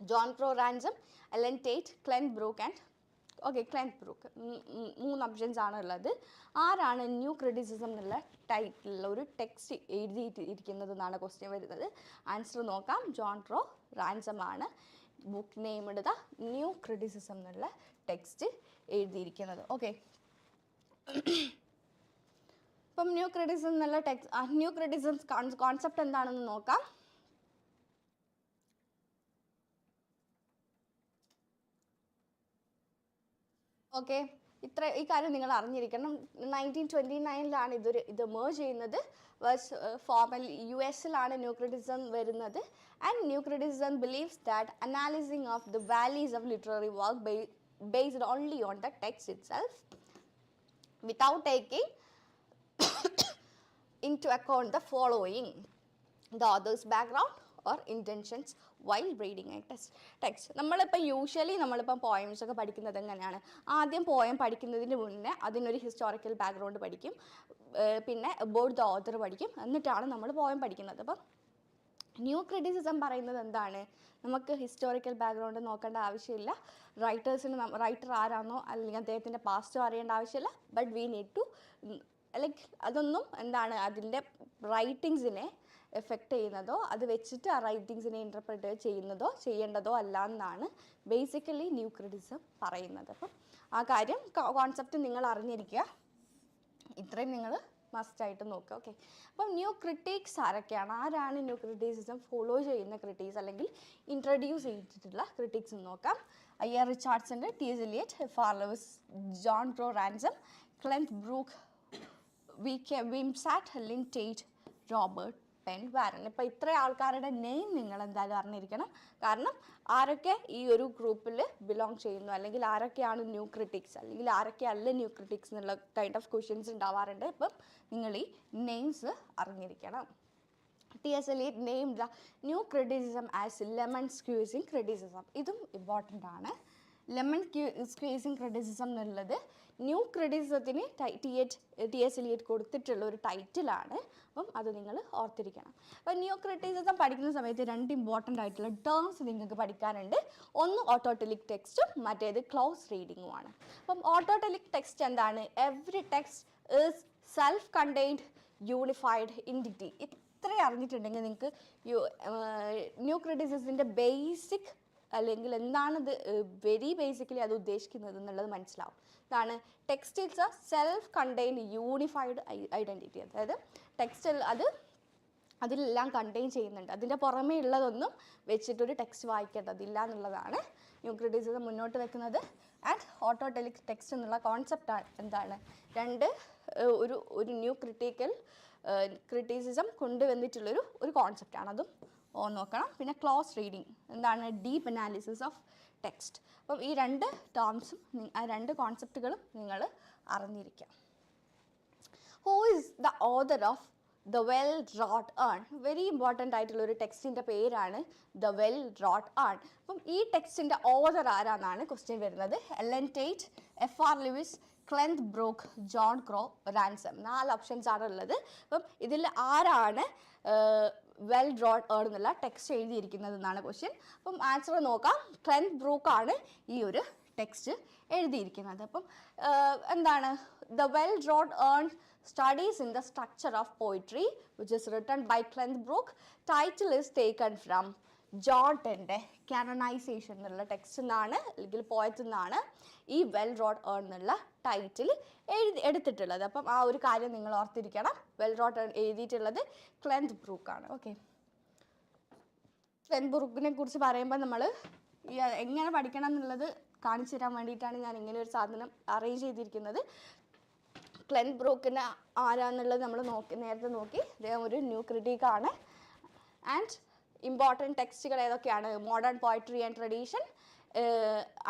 John Crow Ransom, Ellen Tate, Clint Brooke and Clint Brooke. 3 options ആണ് ഉള്ളത്. ആരാണ് ന്യൂ ക്രിറ്റിസിസം എന്നുള്ള ടൈറ്റിലുള്ള ഒരു ടെക്സ്റ്റ് എഴുതിയിരിക്കുന്നത് എന്നാണ് ക്വസ്റ്റ്യൻ വരുന്നത്. ആൻസർ നോക്കാം. ജോൺ ക്രോ റാൻസം ആണ് book named the new criticism എന്നുള്ള ടെക്സ്റ്റ് എഴുതിയിരിക്കുന്നത്. ഓക്കെ, ഇപ്പം ന്യൂ ക്രിറ്റിസിസം എന്നുള്ള ന്യൂ ക്രിറ്റിസിസം കോൺസെപ്റ്റ് എന്താണെന്ന് നോക്കാം. ഓക്കെ, ഈ കാര്യം നിങ്ങൾ അറിഞ്ഞിരിക്കണം. 1929 ഇത് മേർജ് ചെയ്യുന്നത്. ഫോർമൽ US ന്യൂ ക്രിറ്റിസിസം വരുന്നത്. And new criticism believes that analysing of the values of literary work based only on the text itself without taking into account the following: the author's background or intentions while reading a text. നമ്മളിപ്പം poems ഒക്കെ പഠിക്കുന്നത് എങ്ങനെയാണ്, ആദ്യം poem പഠിക്കുന്നതിന് മുന്നേ അതിനൊരു historical background പഠിക്കും, പിന്നെ അബൌട്ട് ദ ഓഥർ പഠിക്കും, എന്നിട്ടാണ് നമ്മൾ പോയം പഠിക്കുന്നത്. അപ്പം ന്യൂ ക്രിറ്റിസിസം പറയുന്നത് എന്താണ്, നമുക്ക് ഹിസ്റ്റോറിക്കൽ ബാക്ക്ഗ്രൗണ്ട് നോക്കേണ്ട ആവശ്യമില്ല, റൈറ്റർ ആരാണോ അല്ലെങ്കിൽ അദ്ദേഹത്തിൻ്റെ പാസ്റ്റോ അറിയേണ്ട ആവശ്യമില്ല, ബട്ട് വി നീഡ് ടു അതൊന്നും എന്താണ് അതിൻ്റെ റൈറ്റിങ്സിനെ എഫക്റ്റ് ചെയ്യുന്നതോ അത് വെച്ചിട്ട് ആ റൈറ്റിങ്സിനെ ഇൻ്റർപ്രറ്റ് ചെയ്യേണ്ടതോ അല്ല എന്നാണ് ബേസിക്കലി ന്യൂ ക്രിറ്റിസിസം പറയുന്നത്. അപ്പം ആ കാര്യം കോൺസെപ്റ്റ് നിങ്ങൾ അറിഞ്ഞിരിക്കുക. ഇത്രയും നിങ്ങൾ മസ്റ്റായിട്ട് നോക്കുക. ഓക്കെ, അപ്പം ന്യൂ ക്രിട്ടിക്സ് ആരാണ് ന്യൂ ക്രിറ്റിസിസം ഫോളോ ചെയ്യുന്ന ക്രിട്ടിക്സ് അല്ലെങ്കിൽ ഇൻട്രൊഡ്യൂസ് ചെയ്തിട്ടുള്ള ക്രിട്ടിക്സ് എന്ന് നോക്കാം. I.R. Richardson, T.S. Eliot, ഫാർലവേഴ്സ്, John Crowe Ransom, Cleanth Brooks, Wimsatt, Allen Tate, Robert Penn Warren. ഇപ്പോൾ ഇത്രയും ആൾക്കാരുടെ നെയിം നിങ്ങൾ എന്തായാലും അറിഞ്ഞിരിക്കണം. കാരണം ആരൊക്കെ ഈ ഒരു ഗ്രൂപ്പിൽ ബിലോങ് ചെയ്യുന്നു, അല്ലെങ്കിൽ ആരൊക്കെയാണ് ന്യൂ ക്രിട്ടിക്സ്, അല്ലെങ്കിൽ ആരൊക്കെയല്ല ന്യൂ ക്രിട്ടിക്സ് എന്നുള്ള കൈൻഡ് ഓഫ് ക്വസ്റ്റ്യൻസ് ഉണ്ടാവാറുണ്ട്. ഇപ്പം നിങ്ങൾ ഈ നെയിംസ് അറിഞ്ഞിരിക്കണം. T.S. Eliot named the new criticism as lemon squeezing criticism. ഇതും ഇമ്പോർട്ടൻ്റ് ആണ്. ലെമൺ സ്ക്വീസിങ് ക്രിറ്റിസിസം എന്നുള്ളത് ന്യൂ ക്രിറ്റിസിസത്തിന് T.S. Eliot കൊടുത്തിട്ടുള്ള ഒരു ടൈറ്റിലാണ്. അപ്പം അത് നിങ്ങൾ ഓർത്തിരിക്കണം. അപ്പം ന്യൂ ക്രിറ്റിസിസം പഠിക്കുന്ന സമയത്ത് 2 ഇമ്പോർട്ടൻ്റ് ആയിട്ടുള്ള ടേംസ് നിങ്ങൾക്ക് പഠിക്കാനുണ്ട്. ഒന്ന് ഓട്ടോട്ടലിക് ടെക്സ്റ്റും മറ്റേത് ക്ലോസ് റീഡിങ്ങുമാണ്. അപ്പം ഓട്ടോട്ടലിക് ടെക്സ്റ്റ് എന്താണ്? Every text is self contained unified entity. ഇത്രയും അറിഞ്ഞിട്ടുണ്ടെങ്കിൽ നിങ്ങൾക്ക് ന്യൂ ക്രിറ്റിസിസത്തിൻ്റെ ബേസിക് അല്ലെങ്കിൽ എന്താണിത് വെരി ബേസിക്കലി അത് ഉദ്ദേശിക്കുന്നത് എന്നുള്ളത് മനസ്സിലാവും. ഇതാണ് text it's A self contained unified identity. അതായത് ടെക്സ്റ്റ് അത് അതിലെല്ലാം കണ്ടെയ്ൻ ചെയ്യുന്നുണ്ട്. അതിൻ്റെ പുറമേ ഉള്ളതൊന്നും വെച്ചിട്ടൊരു ടെക്സ്റ്റ് വായിക്കേണ്ടതില്ല എന്നുള്ളതാണ് ന്യൂ ക്രിറ്റിസിസം മുന്നോട്ട് വെക്കുന്നത്. ആൻഡ് ഓട്ടോടെലിക് ടെക്സ്റ്റ് എന്നുള്ള കോൺസെപ്റ്റ് എന്താണ്, ഒരു ന്യൂ ക്രിറ്റിസിസം കൊണ്ടുവന്നിട്ടുള്ളൊരു കോൺസെപ്റ്റാണ്. അതും നോക്കണം. പിന്നെ ക്ലോസ് റീഡിങ് എന്താണ്, ഡീപ്പ് അനാലിസിസ് ഓഫ് ടെക്സ്റ്റ്. അപ്പം ഈ രണ്ട് ടേംസും ആ രണ്ട് കോൺസെപ്റ്റുകളും നിങ്ങൾ അറിഞ്ഞിരിക്കാം. Who is the author of the well wrought urn? Very important ആയിട്ടുള്ളൊരു ടെക്സ്റ്റിൻ്റെ പേരാണ് ദ വെൽ റോട്ട് ഏൺ. അപ്പം ഈ ടെക്സ്റ്റിൻ്റെ ഓതർ ആരാന്നാണ് ക്വസ്റ്റ്യൻ വരുന്നത്. Allen Tate, F R. Leavis, Cleanth Brooks, John Crowe, Ransom. 4 options ആണ് ഉള്ളത്. അപ്പം ഇതിൽ ആരാണ് വെൽ റോട്ട് ഏൺ എന്നുള്ള ടെക്സ്റ്റ് എഴുതിയിരിക്കുന്നത് എന്നാണ് ക്വസ്റ്റ്യൻ. അപ്പം ആൻസർ നോക്കാം. ക്ലെൻത്ത് ബ്രൂക്ക് ആണ് ഈ ഒരു ടെക്സ്റ്റ് എഴുതിയിരിക്കുന്നത്. അപ്പം എന്താണ്, the well wrought urn studies in the structure of poetry, which is written by Clent Brooke. Title is taken from John Tende Canonization എന്നുള്ള ടെക്സ്റ്റ് നിന്നാണ്, അല്ലെങ്കിൽ പോയറ്റിൽ നിന്നാണ് ഈ വെൽ റോട്ട് ഏൺ എന്നുള്ള ടൈറ്റിൽ എടുത്തിട്ടുള്ളത്. അപ്പം ആ ഒരു കാര്യം നിങ്ങൾ ഓർത്തിരിക്കണം. വെൽ റോട്ട് ഏൺ എഴുതിയിട്ടുള്ളത് ക്ലെൻത്ത് ബ്രൂക്ക് ആണ്. ഓക്കെ, ക്ലെൻത്ത് ബ്രൂക്കിനെ കുറിച്ച് പറയുമ്പോൾ നമ്മൾ എങ്ങനെ പഠിക്കണം എന്നുള്ളത് കാണിച്ചു തരാൻ വേണ്ടിയിട്ടാണ് ഞാൻ ഇങ്ങനെ ഒരു സാധനം അറേഞ്ച് ചെയ്തിരിക്കുന്നത്. ക്ലെൻത്ത് ബ്രൂക്കിന് ആരാന്നുള്ളത് നമ്മൾ നേരത്തെ നോക്കി. അദ്ദേഹം ഒരു ന്യൂ ക്രിറ്റിക്കാണ്. ആൻഡ് ഇമ്പോർട്ടൻറ്റ് ടെക്സ്റ്റുകൾ ഏതൊക്കെയാണ്? Modern poetry and tradition,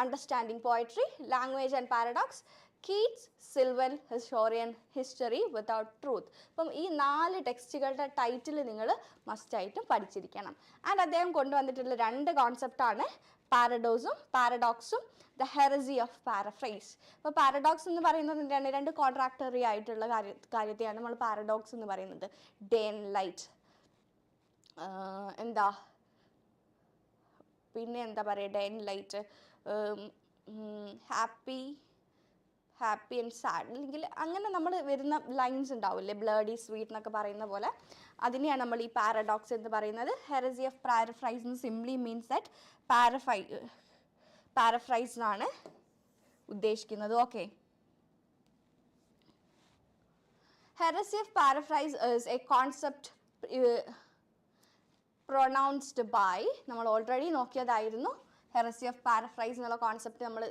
understanding poetry, language and paradox, Keats, Silvan, historian, history without truth. അപ്പം ഈ 4 ടെക്സ്റ്റുകളുടെ ടൈറ്റിൽ നിങ്ങൾ മസ്റ്റായിട്ടും പഠിച്ചിരിക്കണം. ആൻഡ് അദ്ദേഹം കൊണ്ടുവന്നിട്ടുള്ള 2 കോൺസെപ്റ്റാണ് പാരഡോക്സും ദ ഹെറസി ഓഫ് പാരഫ്രൈസ്. അപ്പോൾ പാരഡോക്സ് എന്ന് പറയുന്നത് രണ്ട് കോൺട്രാക്ടറി ആയിട്ടുള്ള കാര്യത്തെയാണ് നമ്മൾ പാരഡോക്സ് എന്ന് പറയുന്നത്. ഡേ ആൻഡ് ലൈറ്റ്, പിന്നെ എന്താ പറയുക, day and light, happy and sad, അല്ലെങ്കിൽ അങ്ങനെ നമ്മൾ വരുന്ന ലൈൻസ് ഉണ്ടാവില്ലേ, ബ്ലഡി സ്വീറ്റ് എന്നൊക്കെ പറയുന്ന പോലെ, അതിനെയാണ് നമ്മൾ ഈ പാരഡോക്സ് എന്ന് പറയുന്നത്. ഹെറസി ഓഫ് പാരഫ്രൈസ് എന്ന് സിംപ്ലി മീൻസ് ദാറ്റ് പാരഫ്രൈസ് എന്നാണ് ഉദ്ദേശിക്കുന്നത്. Okay, heresy of paraphrase is a concept pronounced by, നമ്മൾ ഓൾറെഡി നോക്കിയതായിരുന്നു. ഹെറസി ഓഫ് പാരഫ്രൈസ് എന്നുള്ള കോൺസെപ്റ്റ് നമ്മൾ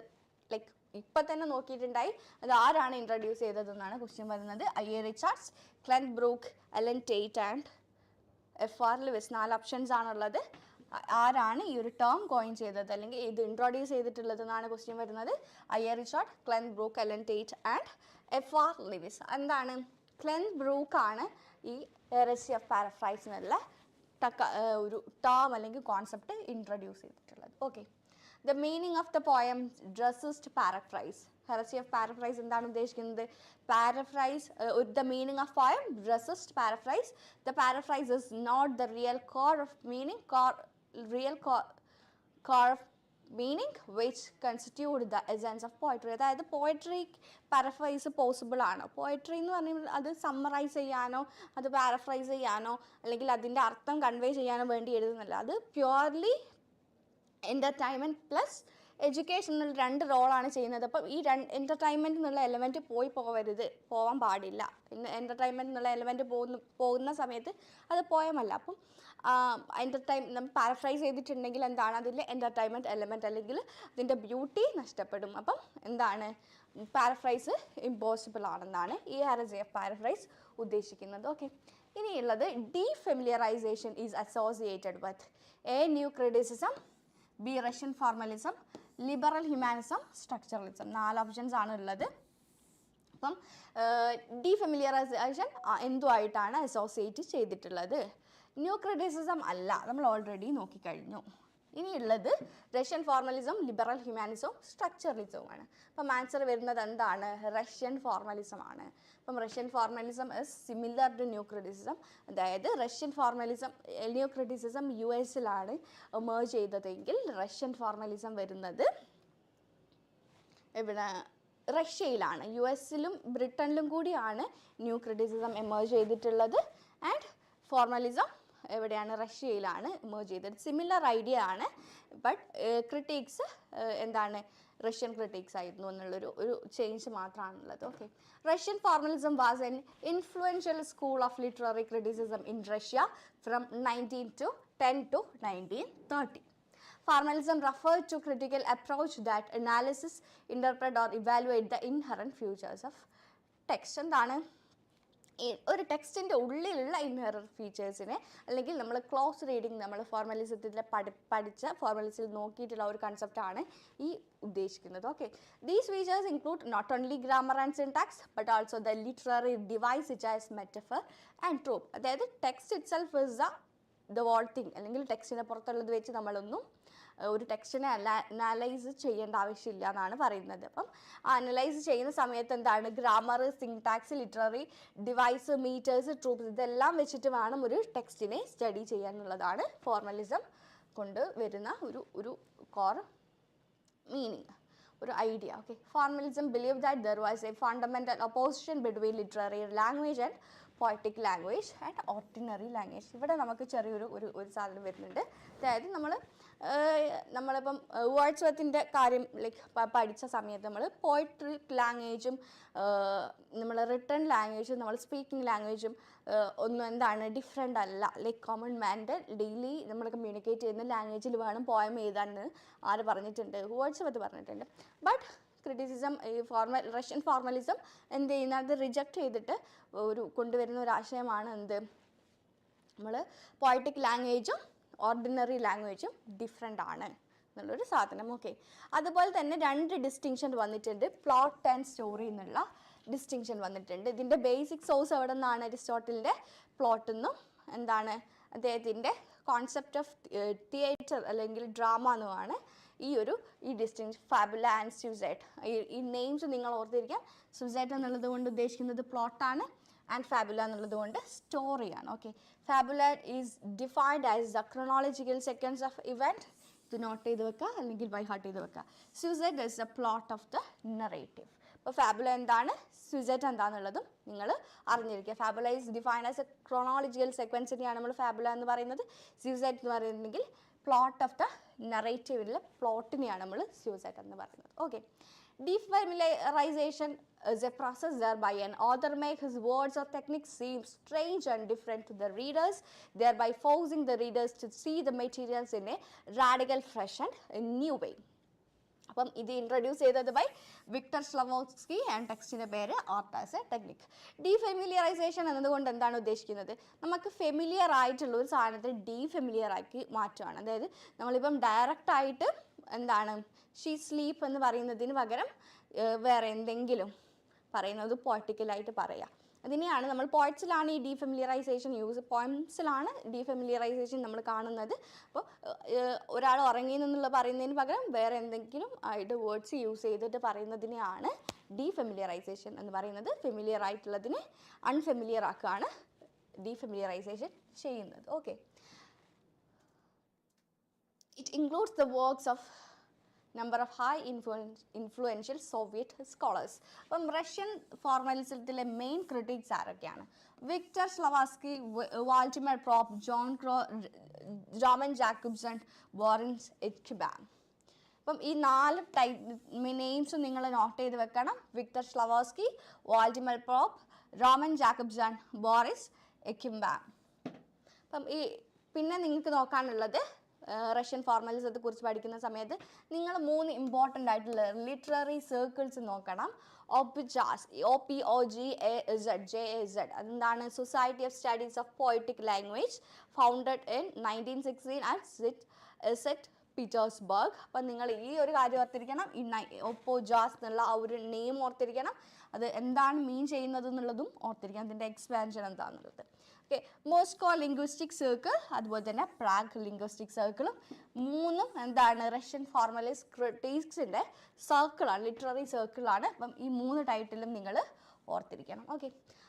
ലൈക്ക് ഇപ്പം തന്നെ നോക്കിയിട്ടുണ്ടായി. അത് ആരാണ് ഇൻട്രൊഡ്യൂസ് ചെയ്തതെന്നാണ് ക്വസ്റ്റ്യൻ വരുന്നത്. I.A. Richards, Cleanth Brooks, Allen Tate and F R. Leavis. 4 options ആണുള്ളത്. ആരാണ് ഈ ഒരു ടേം കോയിൻ ചെയ്തത് അല്ലെങ്കിൽ ഇത് ഇൻട്രൊഡ്യൂസ് ചെയ്തിട്ടുള്ളത് എന്നാണ് ക്വസ്റ്റ്യൻ വരുന്നത്. I.A. Richard, Cleanth Brooks, Allen Tate and F R. Leavis. എന്താണ്, ക്ലെൻത്ത് ബ്രൂക്ക് ആണ് ഈ ഹെറസി ഓഫ് പാരഫ്രൈസ് എന്നുള്ള ഒരു ടേം അല്ലെങ്കിൽ കോൺസെപ്റ്റ് ഇൻട്രൊഡ്യൂസ് ചെയ്തിട്ടുള്ളത്. Okay, the meaning of the poem resist paraphrase. Heresy of paraphrase എന്താണ് ഉദ്ദേശിക്കുന്നത്? Paraphrase, the meaning of poem resist paraphrase. The paraphrase is not the real core of meaning, core of meaning which constitute the essence of poetry. അതായത് poetry paraphrase possible ആണ്. Poetry എന്ന് പറയുമ്പോൾ അത് summarise ചെയ്യാനോ അത് paraphrase ചെയ്യാനോ അല്ലെങ്കിൽ അതിൻ്റെ അർത്ഥം കൺവേ ചെയ്യാനോ വേണ്ടി എഴുതുന്നില്ല. അത് പ്യുവർലി എൻ്റർടൈൻമെൻറ്റ് പ്ലസ് എഡ്യൂക്കേഷൻ എന്നുള്ള 2 റോളാണ് ചെയ്യുന്നത്. അപ്പം ഈ എൻ്റർടൈൻമെൻറ്റ് എന്നുള്ള എലമെൻറ്റ് പോവാൻ പാടില്ല. എൻ്റർടൈൻമെൻറ്റ് എന്നുള്ള എലമെൻറ്റ് പോകുന്ന സമയത്ത് അത് പോയമല്ല. അപ്പം നമ്മൾ പാരഫ്രൈസ് ചെയ്തിട്ടുണ്ടെങ്കിൽ എന്താണ്, അതിൽ എൻ്റർടൈൻമെൻറ്റ് എലമെൻറ്റ് അല്ലെങ്കിൽ അതിൻ്റെ ബ്യൂട്ടി നഷ്ടപ്പെടും. അപ്പം എന്താണ്, പാരഫ്രൈസ് ഇമ്പോസിബിൾ ആണെന്നാണ് ഈ ഹെറസി ഓഫ് പാരഫ്രൈസ് ഉദ്ദേശിക്കുന്നത്. ഓക്കെ, ഇനിയുള്ളത് defamiliarization is associated with A new criticism, B Russian formalism, liberal humanism, structuralism. 4 options ആണ് ഉള്ളത്. അപ്പം ഡീഫെമിലിയറൈസേഷൻ എന്തുമായിട്ടാണ് അസോസിയേറ്റ് ചെയ്തിട്ടുള്ളത്? ന്യൂ ക്രിറ്റിസിസം അല്ല, നമ്മൾ ഓൾറെഡി നോക്കിക്കഴിഞ്ഞു. ഇനിയുള്ളത് റഷ്യൻ ഫോർമലിസം, ലിബറൽ ഹ്യൂമാനിസവും സ്ട്രക്ചറലിസവുമാണ്. അപ്പം ആൻസർ വരുന്നത് എന്താണ്? റഷ്യൻ ഫോർമലിസം ആണ്. അപ്പം Russian formalism is similar to new criticism. അതായത് റഷ്യൻ ഫോർമലിസം, ന്യൂ ക്രിറ്റിസിസം US-ലാണ് എമേർജ് ചെയ്തതെങ്കിൽ റഷ്യൻ ഫോർമലിസം വരുന്നത് ഇവിടെ റഷ്യയിലാണ്. US-ലും ബ്രിട്ടനിലും കൂടിയാണ് ന്യൂ ക്രിറ്റിസിസം എമേർജ് ചെയ്തിട്ടുള്ളത്. ആൻഡ് ഫോർമലിസം എവിടെയാണ്, റഷ്യയിലാണ് എമേർജ് ചെയ്തത്. സിമിലർ ഐഡിയ ആണ്, ബട്ട് ക്രിട്ടിക്സ് എന്താണ്, റഷ്യൻ ക്രിട്ടിക്സ് ആയിരുന്നു എന്നുള്ളൊരു ചേഞ്ച് മാത്രമാണുള്ളത്. Okay, Russian formalism was an influential school of literary criticism in Russia from 1910 to 1930. Formalism referred to critical approach that analysis, interpret or evaluate the inherent features of text. എന്താണ്, ഒരു ടെക്സ്റ്റിൻ്റെ ഉള്ളിലുള്ള inherent ഫീച്ചേഴ്സിനെ, അല്ലെങ്കിൽ നമ്മൾ close reading, നമ്മൾ ഫോർമലിസത്തിൽ പഠിച്ച ഫോർമലിസത്തിൽ നോക്കിയിട്ടുള്ള ഒരു കൺസെപ്റ്റാണ് ഈ ഉദ്ദേശിക്കുന്നത്. Okay, these features include not only grammar and syntax but also the literary device which as metaphor and trope. അതായത് text itself is the whole thing, അല്ലെങ്കിൽ ടെക്സ്റ്റിനെ പുറത്തുള്ളത് വെച്ച് നമ്മളൊന്നും ഒരു ടെക്സ്റ്റിനെ അനലൈസ് ചെയ്യേണ്ട ആവശ്യമില്ല എന്നാണ് പറയുന്നത്. അപ്പം അനലൈസ് ചെയ്യുന്ന സമയത്ത് എന്താണ്, grammar, syntax, literary device, metres, tropes, ഇതെല്ലാം വെച്ചിട്ട് വേണം ഒരു ടെക്സ്റ്റിനെ സ്റ്റഡി ചെയ്യാൻ എന്നുള്ളതാണ് ഫോർമലിസം കൊണ്ട് വരുന്ന ഒരു കോർ മീനിങ്, ഒരു idea. Okay, formalism believe that there was A fundamental opposition between literary language and poetic language and ordinary language. ഇവിടെ നമുക്ക് ചെറിയൊരു സാധനം വരുന്നുണ്ട്. അതായത് നമ്മളിപ്പം വേർഡ്സ്വർത്തിൻ്റെ കാര്യം ലൈക്ക് പഠിച്ച സമയത്ത് നമ്മൾ പോയട്രിക് ലാംഗ്വേജും നമ്മൾ റിട്ടൺ ലാംഗ്വേജും നമ്മൾ സ്പീക്കിംഗ് ലാംഗ്വേജും ഒന്നും എന്താണ് ഡിഫറെൻ്റ് അല്ല. ലൈക്ക് കോമൺ മാൻ്റെ ഡെയിലി നമ്മൾ കമ്മ്യൂണിക്കേറ്റ് ചെയ്യുന്ന ലാംഗ്വേജിൽ വേണം പോയം എഴുതാന്ന് ആര് പറഞ്ഞിട്ടുണ്ട്, വേർഡ്സ്വർത്ത് പറഞ്ഞിട്ടുണ്ട്. ബട്ട് ക്രിറ്റിസിസം, ഈ റഷ്യൻ ഫോർമലിസം എന്ത് ചെയ്യുന്ന, അത് റിജക്റ്റ് ചെയ്തിട്ട് കൊണ്ടുവരുന്ന ഒരു ആശയമാണ് എന്ത്, നമ്മൾ പോയറ്റിക് ലാംഗ്വേജും ഓർഡിനറി ലാംഗ്വേജും ഡിഫറെൻ്റ് ആണ് എന്നുള്ളൊരു സാധനം. ഓക്കെ, അതുപോലെ തന്നെ 2 ഡിസ്റ്റിങ്ഷൻ വന്നിട്ടുണ്ട്, പ്ലോട്ട് ആൻഡ് സ്റ്റോറി എന്നുള്ള ഡിസ്റ്റിങ്ഷൻ വന്നിട്ടുണ്ട്. ഇതിൻ്റെ ബേസിക് സോഴ്സ് എവിടെ നിന്നാണ്, അരിസ്റ്റോട്ടലിൻ്റെ പ്ലോട്ട് എന്നും അദ്ദേഹത്തിൻ്റെ കോൺസെപ്റ്റ് ഓഫ് തിയേറ്റർ അല്ലെങ്കിൽ ഡ്രാമ എന്നുമാണ് ഈ ഡിസ്റ്റിങ്ഷൻ. ഫാബുല ആൻഡ് സ്യൂസൈറ്റ്, ഈ നെയിംസ് നിങ്ങൾ ഓർത്തിരിക്കാം. സ്യൂസൈറ്റ് എന്നുള്ളത് കൊണ്ട് ഉദ്ദേശിക്കുന്നത് പ്ലോട്ടാണ്, ആൻഡ് ഫാബുല എന്നുള്ളത് കൊണ്ട് സ്റ്റോറിയാണ്. Okay, fabula is defined as the chronological sequence of event. ഇത് നോട്ട് ചെയ്ത് വെക്കുക അല്ലെങ്കിൽ ബൈ ഹാർട്ട് ചെയ്ത് വെക്കുക. Syuzhet is the plot of the narrative. അപ്പോൾ ഫാബുല എന്താണ്, സ്യൂസൈറ്റ് എന്താണെന്നുള്ളതും നിങ്ങൾ അറിഞ്ഞിരിക്കുക. Fabula is defined as a chronological സെക്വൻസിനെയാണ് നമ്മൾ ഫാബുല എന്ന് പറയുന്നത്. സ്യൂസൈറ്റ് എന്ന് പറയുന്നുണ്ടെങ്കിൽ പ്ലോട്ട് ഓഫ് ദ നറേറ്റീവിലെ പ്ലോട്ടിനെയാണ് നമ്മൾ സ്യൂസൈറ്റ് എന്ന് പറയുന്നത്. Okay, defamiliarization is a process whereby an author makes his words or techniques seem strange and different to the readers, thereby forcing the readers to see the materials in a radical, fresh and new way. അപ്പം ഇത് introduce ചെയ്തത് by Victor സ്ലവോസ്കി and ടെക്സ്റ്റിൻ്റെ പേര് art as A technique. ഡീഫെമിലിയറൈസേഷൻ എന്നതുകൊണ്ട് എന്താണ് ഉദ്ദേശിക്കുന്നത്, നമുക്ക് familiar ആയിട്ടുള്ള ഒരു സാധനത്തെ ഡീഫെമിലിയർ ആക്കി മാറ്റുകയാണ്. അതായത് നമ്മളിപ്പം ഡയറക്റ്റായിട്ട് എന്താണ് ഷീ സ്ലീപ്പ് എന്ന് പറയുന്നതിന് പകരം വേറെ എന്തെങ്കിലും പറയുന്നത് പോയറ്റിക്കലായിട്ട് പറയാം. അതിനെയാണ് നമ്മൾ പോയറ്റ്സിലാണ് ഈ ഡീഫെമിലിയറൈസേഷൻ യൂസ്, പോയംസിലാണ് ഡീഫെമിലിയറൈസേഷൻ നമ്മൾ കാണുന്നത്. അപ്പോൾ ഒരാൾ ഉറങ്ങി എന്നുള്ള പറയുന്നതിന് പകരം വേറെ എന്തെങ്കിലും ആയിട്ട് വേർഡ്സ് യൂസ് ചെയ്തിട്ട് പറയുന്നതിനെയാണ് ഡീഫെമിലിയറൈസേഷൻ എന്ന് പറയുന്നത്. ഫെമിലിയർ ആയിട്ടുള്ളതിനെ അൺഫെമിലിയർ ആക്കുകയാണ് ഡീഫെമിലിയറൈസേഷൻ ചെയ്യുന്നത്. Okay, it includes the works of number of high influential Soviet scholars. അപ്പം റഷ്യൻ ഫോർമലിസത്തിലെ മെയിൻ ക്രിട്ടിക്സ് ആരൊക്കെയാണ്? Victor Shklovsky, Vladimir Propp, Roman Jakobson, Boris Eikhenbaum. അപ്പം ഈ 4 നെയിംസും നിങ്ങൾ നോട്ട് ചെയ്ത് വെക്കണം. Victor Shklovsky, Vladimir Propp, Roman Jakobson, Boris Eikhenbaum. അപ്പം പിന്നെ നിങ്ങൾക്ക് നോക്കാനുള്ളത് റഷ്യൻ ഫോർമലിസത്തെ കുറിച്ച് പഠിക്കുന്ന സമയത്ത് നിങ്ങൾ 3 ഇമ്പോർട്ടൻ്റ് ആയിട്ടുള്ള ലിറ്റററി സർക്കിൾസ് നോക്കണം. OPOGAZ. അതെന്താണ്? Society of studies of poetic language, founded in 1916 at set Petersburg. അപ്പം നിങ്ങൾ ഈ ഒരു കാര്യം ഓർത്തിരിക്കണം. ഈ OPOGAZ എന്നുള്ള ആ ഒരു നെയിം ഓർത്തിരിക്കണം. അത് എന്താണ് മീൻ ചെയ്യുന്നത് എന്നുള്ളതും ഓർത്തിരിക്കണം. അതിൻ്റെ എക്സ്പാൻഷൻ എന്താണെന്നുള്ളത്. ഓക്കെ, മോസ്കോ ലിംഗ്വിസ്റ്റിക് സർക്കിൾ, അതുപോലെ തന്നെ പ്രാഗ് ലിംഗ്വിസ്റ്റിക് സർക്കിളും 3 എന്താണ് റഷ്യൻ ഫോർമലിസ്റ്റ് ക്രിട്ടിക്സിൻ്റെ സർക്കിളാണ്, ലിറ്റററി സർക്കിളാണ്. അപ്പം ഈ 3 ടൈറ്റിലും നിങ്ങൾ ഓർത്തിരിക്കണം. ഓക്കെ,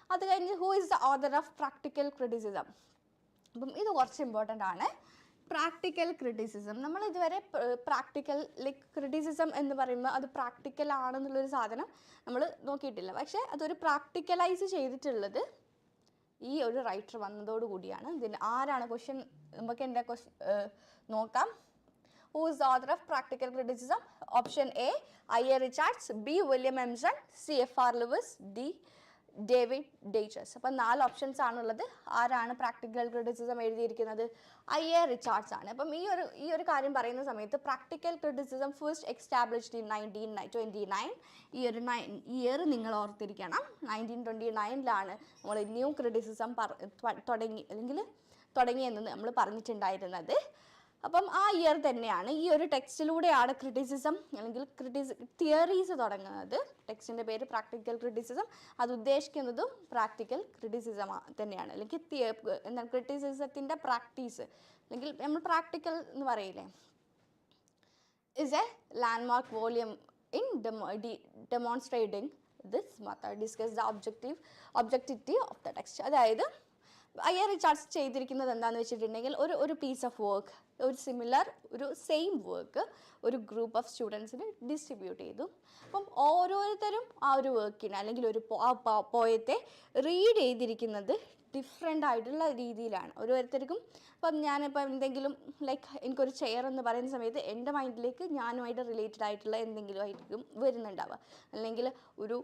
അത് കഴിഞ്ഞ് who is the author of practical criticism. അപ്പം ഇത് കുറച്ച് ഇമ്പോർട്ടൻ്റ് ആണ്. പ്രാക്ടിക്കൽ ക്രിറ്റിസിസം, നമ്മൾ ഇതുവരെ പ്രാക്ടിക്കൽ ലൈക്ക് ക്രിറ്റിസിസം എന്ന് പറയുമ്പോൾ അത് പ്രാക്ടിക്കൽ ആണെന്നുള്ളൊരു സാധനം നമ്മൾ നോക്കിയിട്ടില്ല. പക്ഷേ അതൊരു പ്രാക്ടിക്കലൈസ് ചെയ്തിട്ടുള്ളത് ഈ ഒരു റൈറ്റർ വന്നതോടുകൂടിയാണ്. ഇതിന് ആരാണ് ക്വസ്റ്റ്യൻ, നമുക്ക് എൻ്റെ നോക്കാം. Who is the author of Practical Criticism? Option A, I.A. Richards, B. William Emerson, C. F.R. Lewis, D. David Deutsch. അപ്പം 4 ഓപ്ഷൻസ് ആണുള്ളത്. ആരാണ് പ്രാക്ടിക്കൽ ക്രിറ്റിസിസം എഴുതിയിരിക്കുന്നത്? I.A. റിച്ചാർഡ്സ് ആണ്. അപ്പം ഈ ഒരു കാര്യം പറയുന്ന സമയത്ത് practical criticism first established in 1929. ഈ ഒരു ഇയർ നിങ്ങൾ ഓർത്തിരിക്കണം. 1929 നമ്മൾ ന്യൂ ക്രിറ്റിസിസം തുടങ്ങിയെന്ന് നമ്മൾ പറഞ്ഞിട്ടുണ്ടായിരുന്നത്. അപ്പം ആ ഇയർ തന്നെയാണ് ഈ ഒരു ടെക്സ്റ്റിലൂടെയാണ് ക്രിറ്റിസിസം അല്ലെങ്കിൽ തിയറീസ് തുടങ്ങുന്നത്. ടെക്സ്റ്റിൻ്റെ പേര് പ്രാക്ടിക്കൽ ക്രിറ്റിസിസം. അത് ഉദ്ദേശിക്കുന്നതും പ്രാക്ടിക്കൽ ക്രിറ്റിസിസം തന്നെയാണ്. അല്ലെങ്കിൽ എന്താണ് ക്രിറ്റിസിസത്തിൻ്റെ പ്രാക്ടീസ്, അല്ലെങ്കിൽ നമ്മൾ പ്രാക്ടിക്കൽ എന്ന് പറയില്ലേ. Is A landmark volume in demonstrating this method discuss the objectivity of the text. അതായത് I.A. റിച്ചാർഡ്സ് ചെയ്തിരിക്കുന്നത് എന്താണെന്ന് വെച്ചിട്ടുണ്ടെങ്കിൽ ഒരു പീസ് ഓഫ് വർക്ക്, ഒരു സെയിം വർക്ക് ഒരു ഗ്രൂപ്പ് ഓഫ് സ്റ്റുഡൻസിന് ഡിസ്ട്രിബ്യൂട്ട് ചെയ്തു. അപ്പം ഓരോരുത്തരും ആ ഒരു വർക്കിനെ അല്ലെങ്കിൽ പോയത്തെ റീഡ് ചെയ്തിരിക്കുന്നത് ഡിഫറെൻ്റ് ആയിട്ടുള്ള രീതിയിലാണ്. ഓരോരുത്തർക്കും ഇപ്പം ഞാനിപ്പോൾ എന്തെങ്കിലും എനിക്കൊരു ചെയർ എന്ന് പറയുന്ന സമയത്ത് എൻ്റെ മൈൻഡിലേക്ക് ഞാനുമായിട്ട് റിലേറ്റഡ് ആയിട്ടുള്ള എന്തെങ്കിലും ആയിരിക്കും വരുന്നുണ്ടാവുക. അല്ലെങ്കിൽ ഒരു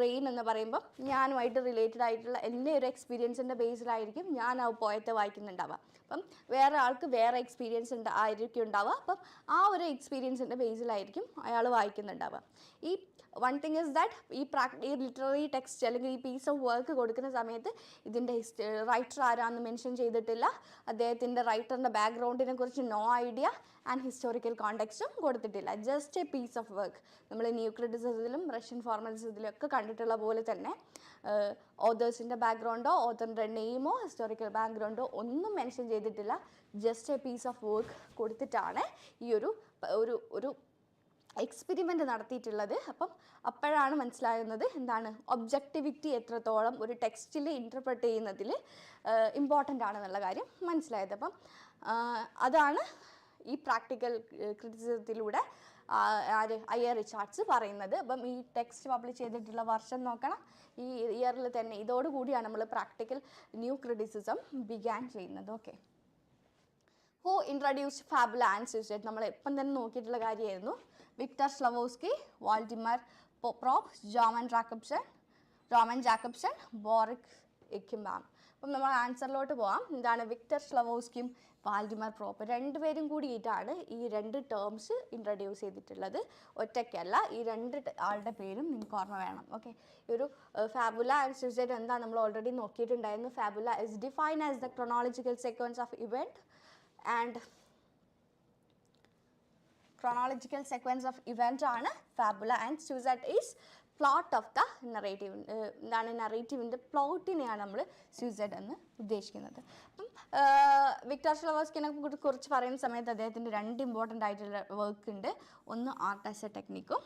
റെയിൻ എന്ന് പറയുമ്പോൾ ഞാനുമായിട്ട് റിലേറ്റഡ് ആയിട്ടുള്ള എൻ്റെ ഒരു എക്സ്പീരിയൻസിൻ്റെ ബേസിലായിരിക്കും ഞാൻ ആ പോയത്തെ വായിക്കുന്നുണ്ടാവുക. അപ്പം വേറെ ആൾക്ക് വേറെ എക്സ്പീരിയൻസ് ആയിരിക്കും ഉണ്ടാവുക. അപ്പം ആ ഒരു എക്സ്പീരിയൻസിൻ്റെ ബേസിലായിരിക്കും അയാൾ വായിക്കുന്നുണ്ടാവുക. ഈ വൺ തിങ് ഇസ് ദാറ്റ് ഈ ലിറ്റററി ടെക്സ്റ്റ് അല്ലെങ്കിൽ ഈ പീസ് ഓഫ് വർക്ക് കൊടുക്കുന്ന സമയത്ത് ഇതിൻ്റെ റൈറ്റർ ആരാന്ന് മെൻഷൻ ചെയ്തിട്ടില്ല. അദ്ദേഹത്തിൻ്റെ റൈറ്ററിൻ്റെ ബാക്ക്ഗ്രൗണ്ടിനെ കുറിച്ച് നോ ഐഡിയ ആൻഡ് ഹിസ്റ്റോറിക്കൽ കോണ്ടെക്സ്റ്റും കൊടുത്തിട്ടില്ല. Just a piece of work. നമ്മൾ ന്യൂ ക്രിറ്റിസിസത്തിലും റഷ്യൻ ഫോർമലിസത്തിലും ഒക്കെ കണ്ടിട്ടുള്ള പോലെ തന്നെ ഓതേഴ്സിൻ്റെ ബാക്ക്ഗ്രൗണ്ടോ ഓതറിൻ്റെ നെയിമോ ഹിസ്റ്റോറിക്കൽ ബാക്ക്ഗ്രൗണ്ടോ ഒന്നും മെൻഷൻ ചെയ്തിട്ടില്ല. Just a piece of work കൊടുത്തിട്ടാണ് ഈ ഒരു എക്സ്പെരിമെൻ്റ് നടത്തിയിട്ടുള്ളത്. അപ്പം അപ്പോഴാണ് മനസ്സിലാകുന്നത് എന്താണ് ഒബ്ജക്റ്റിവിറ്റി എത്രത്തോളം ഒരു ടെക്സ്റ്റിൽ ഇൻ്റർപ്രറ്റ് ചെയ്യുന്നതിൽ ഇമ്പോർട്ടൻ്റ് ആണെന്നുള്ള കാര്യം മനസ്സിലായത്. അപ്പം അതാണ് ഈ പ്രാക്ടിക്കൽ ക്രിറ്റിസിസത്തിലൂടെ I.A. റിച്ചാർഡ്സ് പറയുന്നത്. അപ്പം ഈ ടെക്സ്റ്റ് പബ്ലിഷ് ചെയ്തിട്ടുള്ള വർഷം നോക്കണം. ഈ ഇയറിൽ തന്നെ ഇതോടുകൂടിയാണ് നമ്മൾ പ്രാക്ടിക്കൽ ന്യൂ ക്രിറ്റിസിസം ബിഗാൻ ചെയ്യുന്നത്. Okay. Who introduced fabula and syuzhet? നമ്മൾ ഇപ്പം തന്നെ നോക്കിയിട്ടുള്ള കാര്യമായിരുന്നു. Victor Shklovsky, Vladimir Propp, Roman Jakobson, Boris Eikhenbaum. അപ്പം നമ്മൾ ആൻസറിലോട്ട് പോകാം. എന്താണ് വിക്ടർ സ്ലവോസ്കിയും വാൾഡിമർ പ്രോപ്പ് രണ്ടുപേരും കൂടിയിട്ടാണ് ഈ 2 ടേംസ് ഇൻട്രൊഡ്യൂസ് ചെയ്തിട്ടുള്ളത്. ഒറ്റയ്ക്കല്ല. ഈ 2 ആളുടെ പേരും നിങ്ങൾക്ക് ഓർമ്മ വേണം. ഓക്കെ. ഈ ഒരു ഫാബുല ആൻഡ് സ്യൂസൈഡ് എന്താ നമ്മൾ ഓൾറെഡി നോക്കിയിട്ടുണ്ടായിരുന്നു. Fabula is defined as the chronological sequence of event and chronological sequence of event ആണ് fabula and syuzhet is plot of the narrative. എന്താണ് നറേറ്റീവിൻ്റെ പ്ലോട്ടിനെയാണ് നമ്മൾ സ്യൂസൈഡ് എന്ന് ഉദ്ദേശിക്കുന്നത്. അപ്പം വിക്ടർ സ്ലവോസ്കിനെ കുറിച്ച് പറയുന്ന സമയത്ത് അദ്ദേഹത്തിൻ്റെ 2 ഇമ്പോർട്ടൻ്റ് ആയിട്ടുള്ള വർക്ക് ഉണ്ട്. ഒന്ന് ആർട്ട് ആസ് എ ടെക്നിക്കും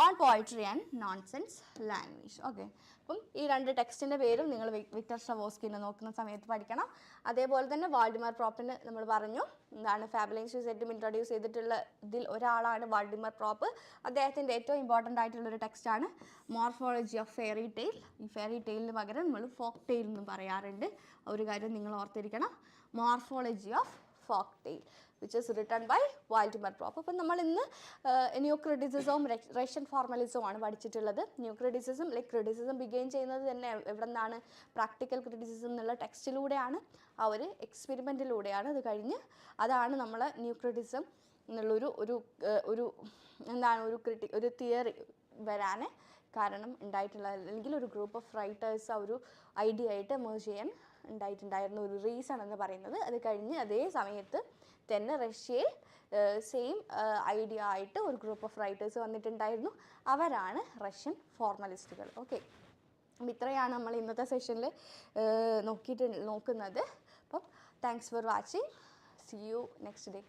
on poetry and nonsense language. Okay. അപ്പം ഈ 2 ടെക്സ്റ്റിൻ്റെ പേരും നിങ്ങൾ വിക്ടർ സ്ലവോസ്കിനെ നോക്കുന്ന സമയത്ത് പഠിക്കണം. അതേപോലെ തന്നെ വാൾഡിമർ പ്രോപ്പിന് നമ്മൾ പറഞ്ഞു എന്താണ് ഫാബുലയും സ്യൂസൈഡും ഇൻട്രൊഡ്യൂസ് ചെയ്തിട്ടുള്ള ഇതിൽ ഒരാളാണ് വാൾഡിമർ പ്രോപ്പ്. അദ്ദേഹത്തിൻ്റെ ഏറ്റവും ഇമ്പോർട്ടൻ്റ് ആയിട്ടുള്ളൊരു ടെക്സ്റ്റാണ് മോർഫോളജി ഓഫ് ഫെയറി ടെയിൽ. ഈ ഫെയറി ടെയിലിന് പകരം നമ്മൾ ഫോക്ക് ടെയിൽ എന്നും പറയാറുണ്ട്. ഒരു കാര്യം നിങ്ങൾ ഓർത്തിരിക്കണം. Morphology of folk tale which is written by Vladimir Propp. അപ്പം നമ്മൾ ഇന്ന് ന്യൂ ക്രിറ്റിസിസവും റഷ്യൻ ഫോർമലിസവും ആണ് പഠിച്ചിട്ടുള്ളത്. ന്യൂ ക്രിറ്റിസിസം ക്രിറ്റിസിസം ബിഗെയിൻ ചെയ്യുന്നത് തന്നെ എവിടെ നിന്നാണ്? പ്രാക്ടിക്കൽ ക്രിറ്റിസിസം എന്നുള്ള ടെക്സ്റ്റിലൂടെയാണ്, ആ ഒരു എക്സ്പെരിമെൻറ്റിലൂടെയാണ്. അത് കഴിഞ്ഞ് അതാണ് നമ്മൾ ന്യൂ ക്രിറ്റിസിസം എന്നുള്ളൊരു എന്താണ് ഒരു തിയറി വരാൻ കാരണം ഉണ്ടായിട്ടുള്ള, അല്ലെങ്കിൽ ഒരു ഗ്രൂപ്പ് ഓഫ് റൈറ്റേഴ്സ് ആ ഒരു ഐഡിയ ആയിട്ട് എമേർജ് ചെയ്യാൻ ഉണ്ടായിട്ടുണ്ടായിരുന്ന ഒരു റീസൺ എന്ന് പറയുന്നത്. അത് കഴിഞ്ഞ് അതേ സമയത്ത് തന്നെ റഷ്യയിൽ സെയിം ഐഡിയ ആയിട്ട് ഒരു ഗ്രൂപ്പ് ഓഫ് റൈറ്റേഴ്സ് വന്നിട്ടുണ്ടായിരുന്നു. അവരാണ് റഷ്യൻ ഫോർമലിസ്റ്റുകൾ. ഓക്കെ. അപ്പം ഇത്രയാണ് നമ്മൾ ഇന്നത്തെ സെഷനിൽ നോക്കുന്നത്. അപ്പം thanks for watching. See you next day.